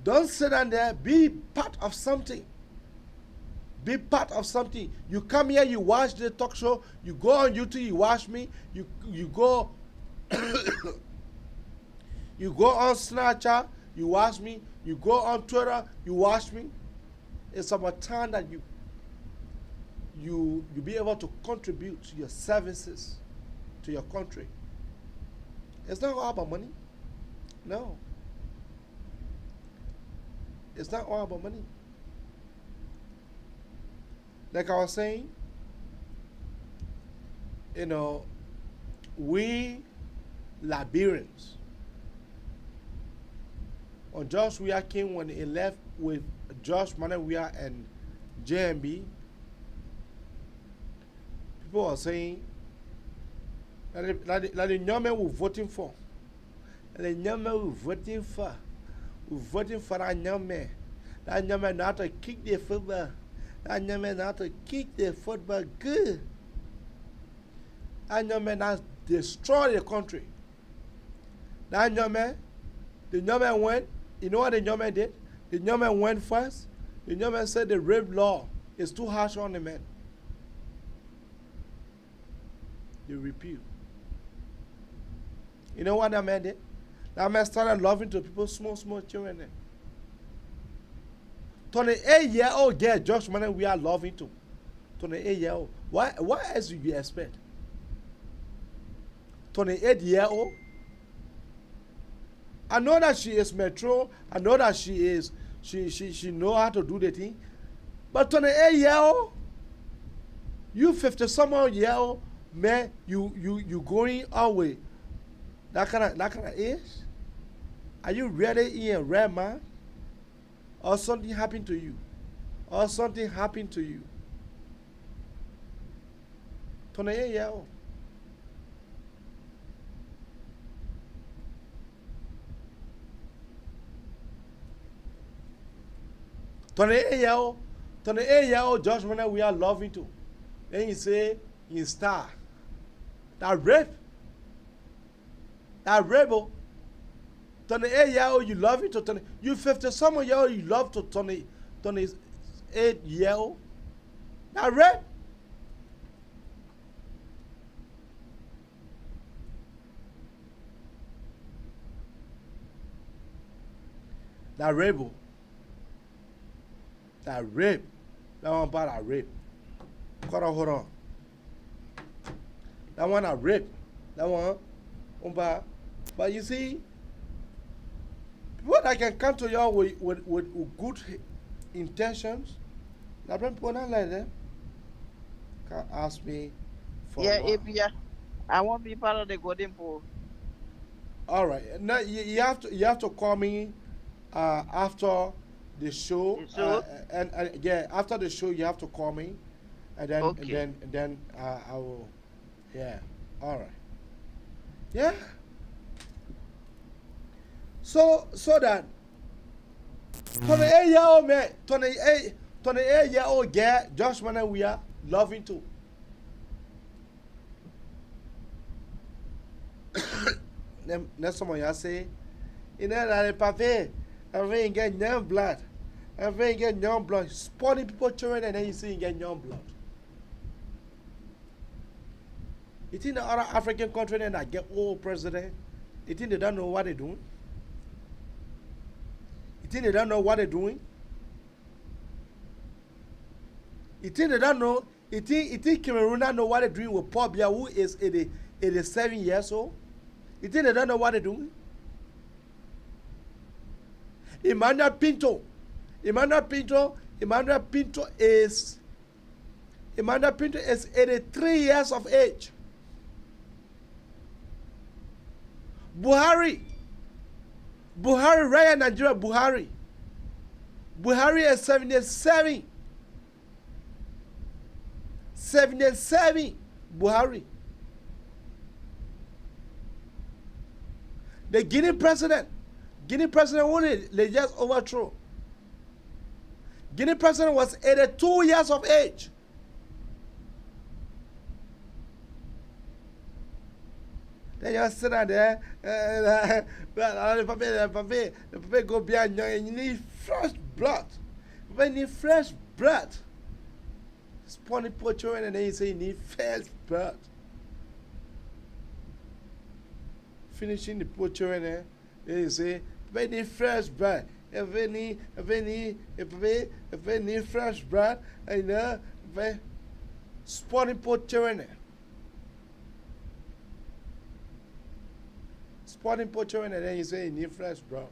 don't sit down there, be part of something. Be part of something. You come here, you watch the talk show, you go on YouTube, you watch me, you go you go on Snapchat, you watch me, you go on Twitter, you watch me. It's about time that you be able to contribute to your services to your country. It's not all about money. No. It's not all about money. Like I was saying, we Liberians, on Josh Weah came when he left with Josh Weah and JMB, people are saying that the young men we're voting for, the young men we're voting for that young man. That young man know how to kick the football. That young man know how to kick the football good. That young man has destroyed the country. That young man, the young man went, you know what the young man did? The young man went first. The young man said the rape law is too harsh on the men. They repeal. You know what that man did? That man started loving to people, small children. 28-year-old girl, Josh Manning, we are loving to. 28-year-old. What else do you expect? 28-year-old. I know that she is metro. I know that she know how to do the thing. But 28-year-old, you 50-some-odd-year-old man, you going away. That kind of age? Are you really in a rare man? Or something happened to you? Or something happened to you? 28-year-old. Josh Manning, we are loving to. Then you say, you star. That rape. That rebel. 28-year-old, you love it to 20. You 50-some-year-old, you love to 28-year-old. That rape. That rebel. That rape. That one about that rape. Hold on. That one a rape. That one about. But you see, people that can come to y'all with good intentions, Liberian people not like that. Can't ask me for Yeah, what. I won't be part of the golden pool. All right. Now you have to call me after the show. So, And yeah, after the show you have to call me, and then okay. I will. Yeah. All right. Yeah. So that 28-year-old man, 28-year-old girl, Josh Manna, we are loving too. Then someone you say, you know that pavé, everything get young blood, everything get young blood, spawning people children, and then you see you get young blood. You think the other African country then that get old president, you think they don't know what they're doing? You think they don't know what they're doing? You think they don't know? You think Cameroon don't know what they're doing with Paul Biya, who is 87 years old? You think they don't know what they're doing? Emmanuel Pinto is 83 years of age. Buhari, Ryan Nigeria, Buhari is 77. 77, Buhari. The Guinea president only they just overthrow. Guinea president was 82 years of age. Then you sit down there, the paper go behind you, and you need fresh blood. When you need fresh blood, spawning poor children, and then you say you need fresh blood. Finishing the poor children, then you say, we need fresh blood. If we need fresh blood, you know, spawning poor children. Spawning poor children, and then you say you need fresh blood.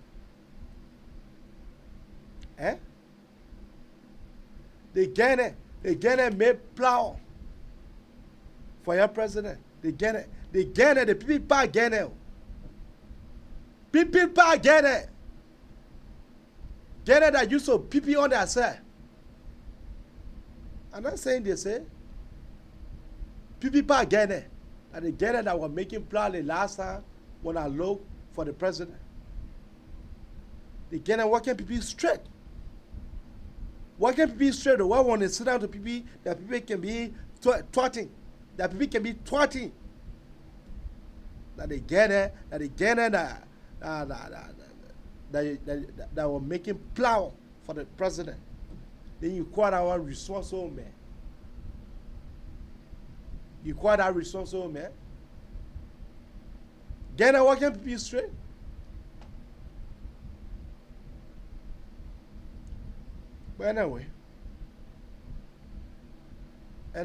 Eh? They get it made plow for your president. They get it. The people get it. People get it. Get it that you so people on their side. I'm not saying they say. People get it. And they get it that were making plan the last time when I look for the president. They get it working people straight. Working people straight. The one want to sit down to people that people can be twatting. That people can be twatting. That they get it. That they get it that were making plow for the president. Then you call that one responsible man. You call that responsible man. Get it working people straight. But anyway, I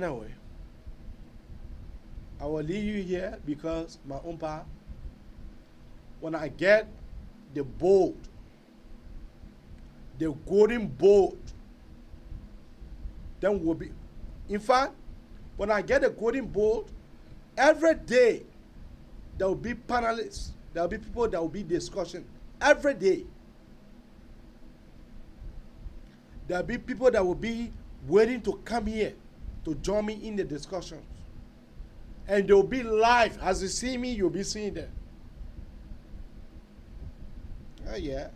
will leave you here because my umpa, when I get the boat, the golden boat, then we'll be, in fact, when I get the golden boat, every day there will be panelists, there will be people that will be discussing every day. There will be people that will be waiting to come here to join me in the discussions. And they will be live. As you see me, you'll be seeing them. Oh yeah.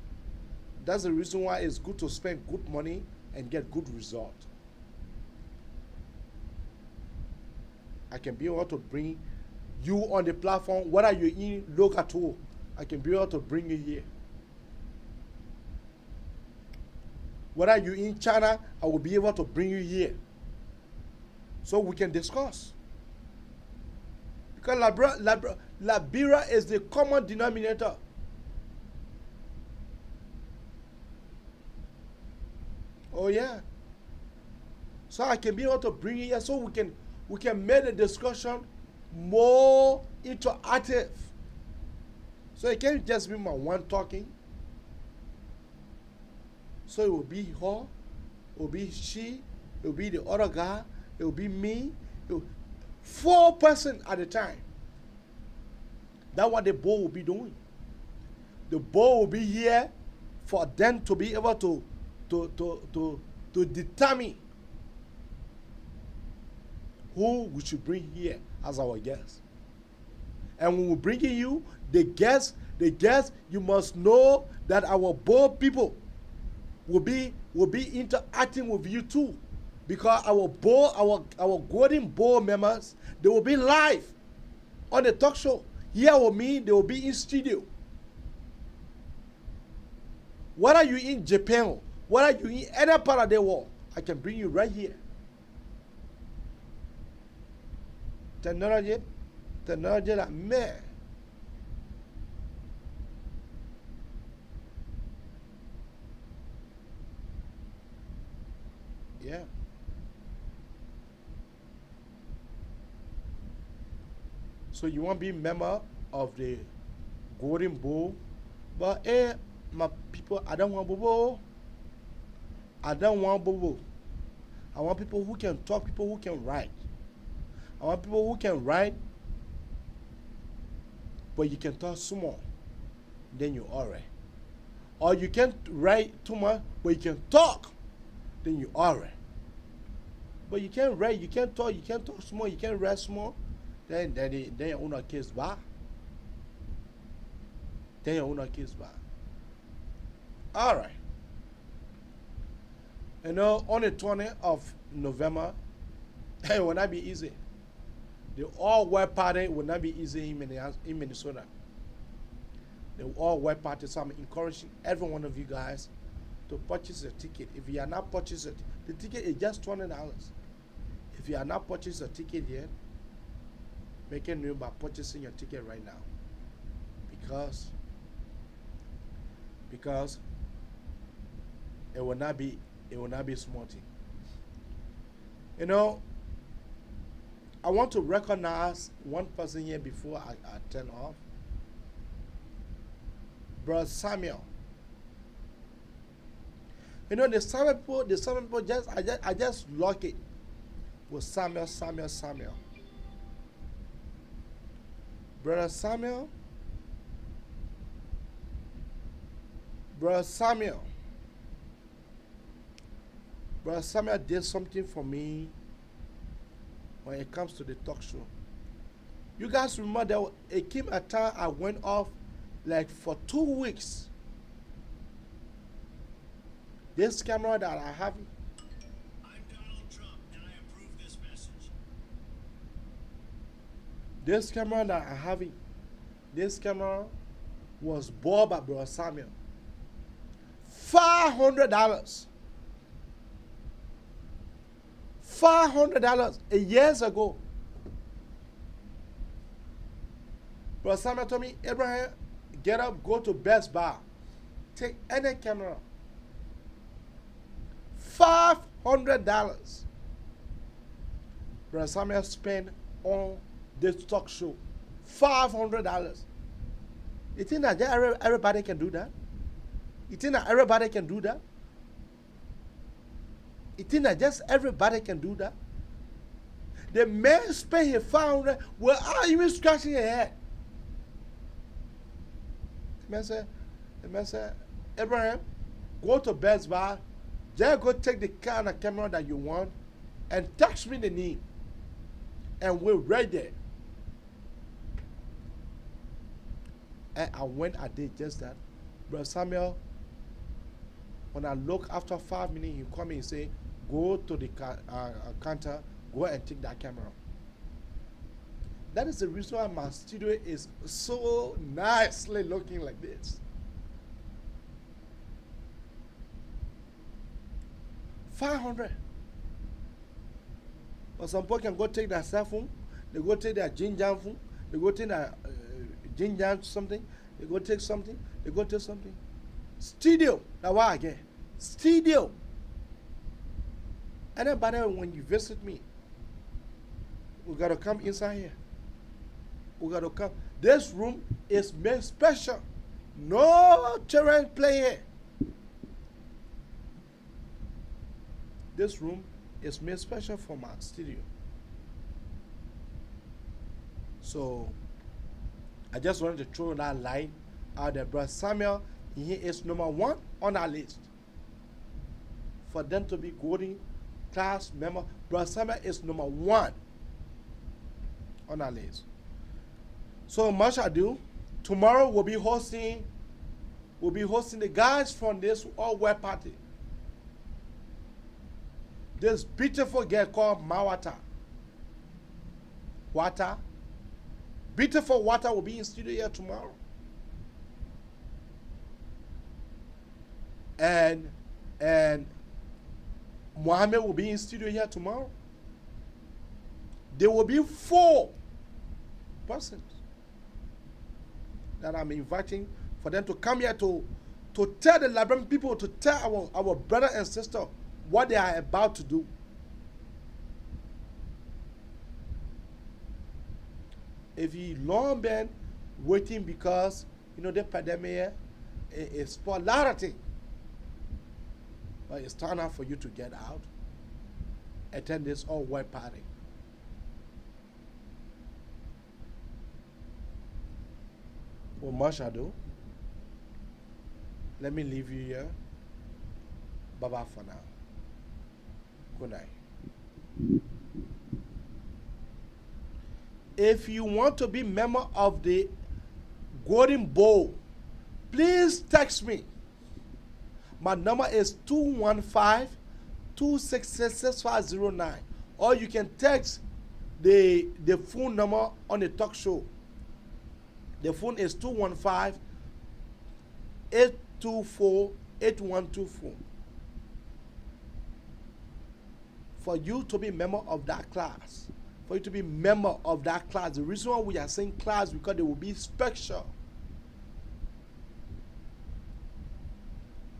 That's the reason why it's good to spend good money and get good result. I can be able to bring you on the platform, whether you're in local, I can be able to bring you here. Whether you're in China, I will be able to bring you here. So we can discuss. Because Liberia is the common denominator. Oh yeah. So I can be able to bring you here so we can make the discussion more interactive. So it can't just be my one talking. So it will be her, it will be she, It will be the other guy. It will be me. 4 person at a time. That's what the board will be doing. The board will be here for them to be able to determine who we should bring here as our guest. And when we're bringing you the guests, you must know that our board people will be interacting with you too, because our golden board members, they will be live on the talk show. Here with me, they will be in studio. Whether you in Japan, whether you in any part of the world, I can bring you right here. Technology like man. Yeah. So you want to be a member of the Golden Bull, but my people, I don't want bobo. I don't want bobo. I want people who can talk, people who can write. I want people who can write, but you can talk small, then you're alright. Or you can't write too much, but you can talk, then you're alright. But you can't write, you can't talk small, you can't write small, then you own a case back. Then you own a case back. Alright. You know, on the 20th of November, it will not be easy. The all-white party will not be easy in Minnesota. The all-white party, so I'm encouraging every one of you guys to purchase a ticket. If you are not purchasing it, the ticket is just $20. If you are not purchasing a ticket yet, make it new by purchasing your ticket right now. Because it will not be a small thing. You know, I want to recognize one person here before I turn off. Brother Samuel. You know, the Samuel people I just lock it with Samuel. Brother Samuel. Brother Samuel did something for me when it comes to the talk show. You guys remember that it came a time I went off like for 2 weeks. This camera that I have. I'm Donald Trump and I approve this message. This camera that I have. This camera was bought by Brother Samuel. $500. $500 years ago. Brother Samuel told me, Abraham, get up, go to Best Buy. Take any camera. $500. Brother Samuel spent on this talk show. $500. You think that everybody can do that? You think that everybody can do that? You think that just everybody can do that? The man spent his $500. Well, are you even scratching your head? The man said, Abraham, go to Best Buy. Just go take the kind of camera that you want and text me the name. And we're right there. And I did just that. Brother Samuel, when I look after 5 minutes, he come in and say, go to the counter, go and take that camera. That is the reason why my studio is so nicely looking like this. $500. But some people can go take their cell phone, they go take their ginger phone, they go take their ginger something, they go take something, they go take something. Studio, that's why I get. Studio. Anybody, when you visit me, we gotta come inside here. We gotta come. This room is made special. No children play here. This room is made special for my studio. So I just wanted to throw that line out there. Brother Samuel, he is number 1 on our list. For them to be golden class member, Brother Samuel is number 1 on our list. So much ado, tomorrow we'll be hosting the guys from this all-white party. This beautiful girl called Mawata. Wata. Beautiful Wata will be in studio here tomorrow. And Mohammed will be in studio here tomorrow. There will be 4 persons that I'm inviting for them to come here to tell the Liberian people, to tell our brother and sister what they are about to do. If you long been waiting because the pandemic is for a lot of things, but it's time now for you to get out, attend this all-white party. Well, much ado, let me leave you here. Bye-bye for now. Good night. If you want to be member of the Golden Bowl, please text me. My number is 215-266-6509. Or you can text the phone number on the talk show. The phone is 215-824-8124. For you to be member of that class. For you to be member of that class. The reason why we are saying class because they will be special.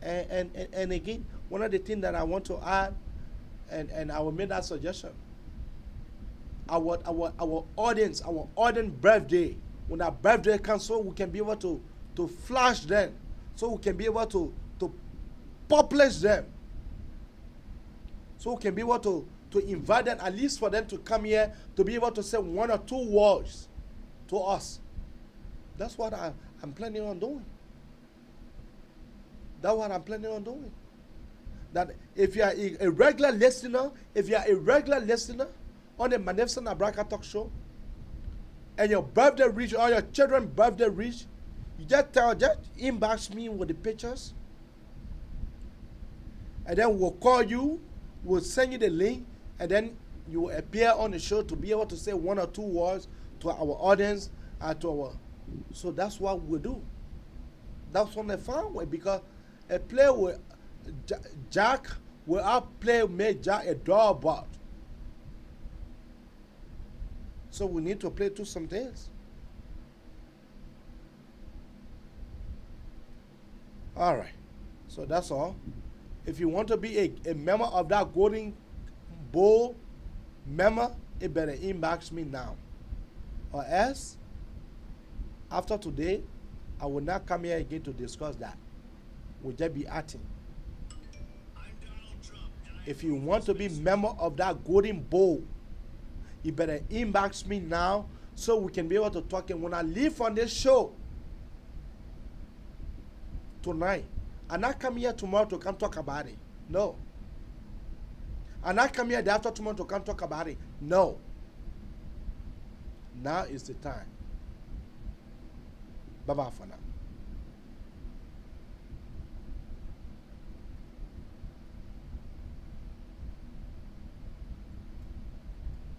And again, one of the things that I want to add, and I will make that suggestion. Our audience birthday, when our birthday comes, so we can be able to flash them, so we can be able to publish them, so we can be able to invite them, at least for them to come here to be able to say 1 or 2 words to us. That's what I'm planning on doing. That's what I'm planning on doing. That if you are a regular listener, on the Magnificent Abraka Talk Show, and your birthday reach, or your children's birthday reach, you just inbox me with the pictures, and then we'll call you, we'll send you the link, and then you will appear on the show to be able to say 1 or 2 words to our audience and to our. So that's what we do. That's one the fun way, because a player with Jack will outplay make Jack a drawback. So we need to play to some things. All right. So that's all. If you want to be a member of that Golden Bowl member, it better inbox me now. Or else, after today, I will not come here again to discuss that. We'll just be acting. If you want to be member of that Golden Bowl, you better inbox me now so we can be able to talk. And when I leave on this show tonight, I'm not come here tomorrow to come talk about it. No. I'm not come here the after tomorrow to come talk about it. No. Now is the time. Bye-bye for now.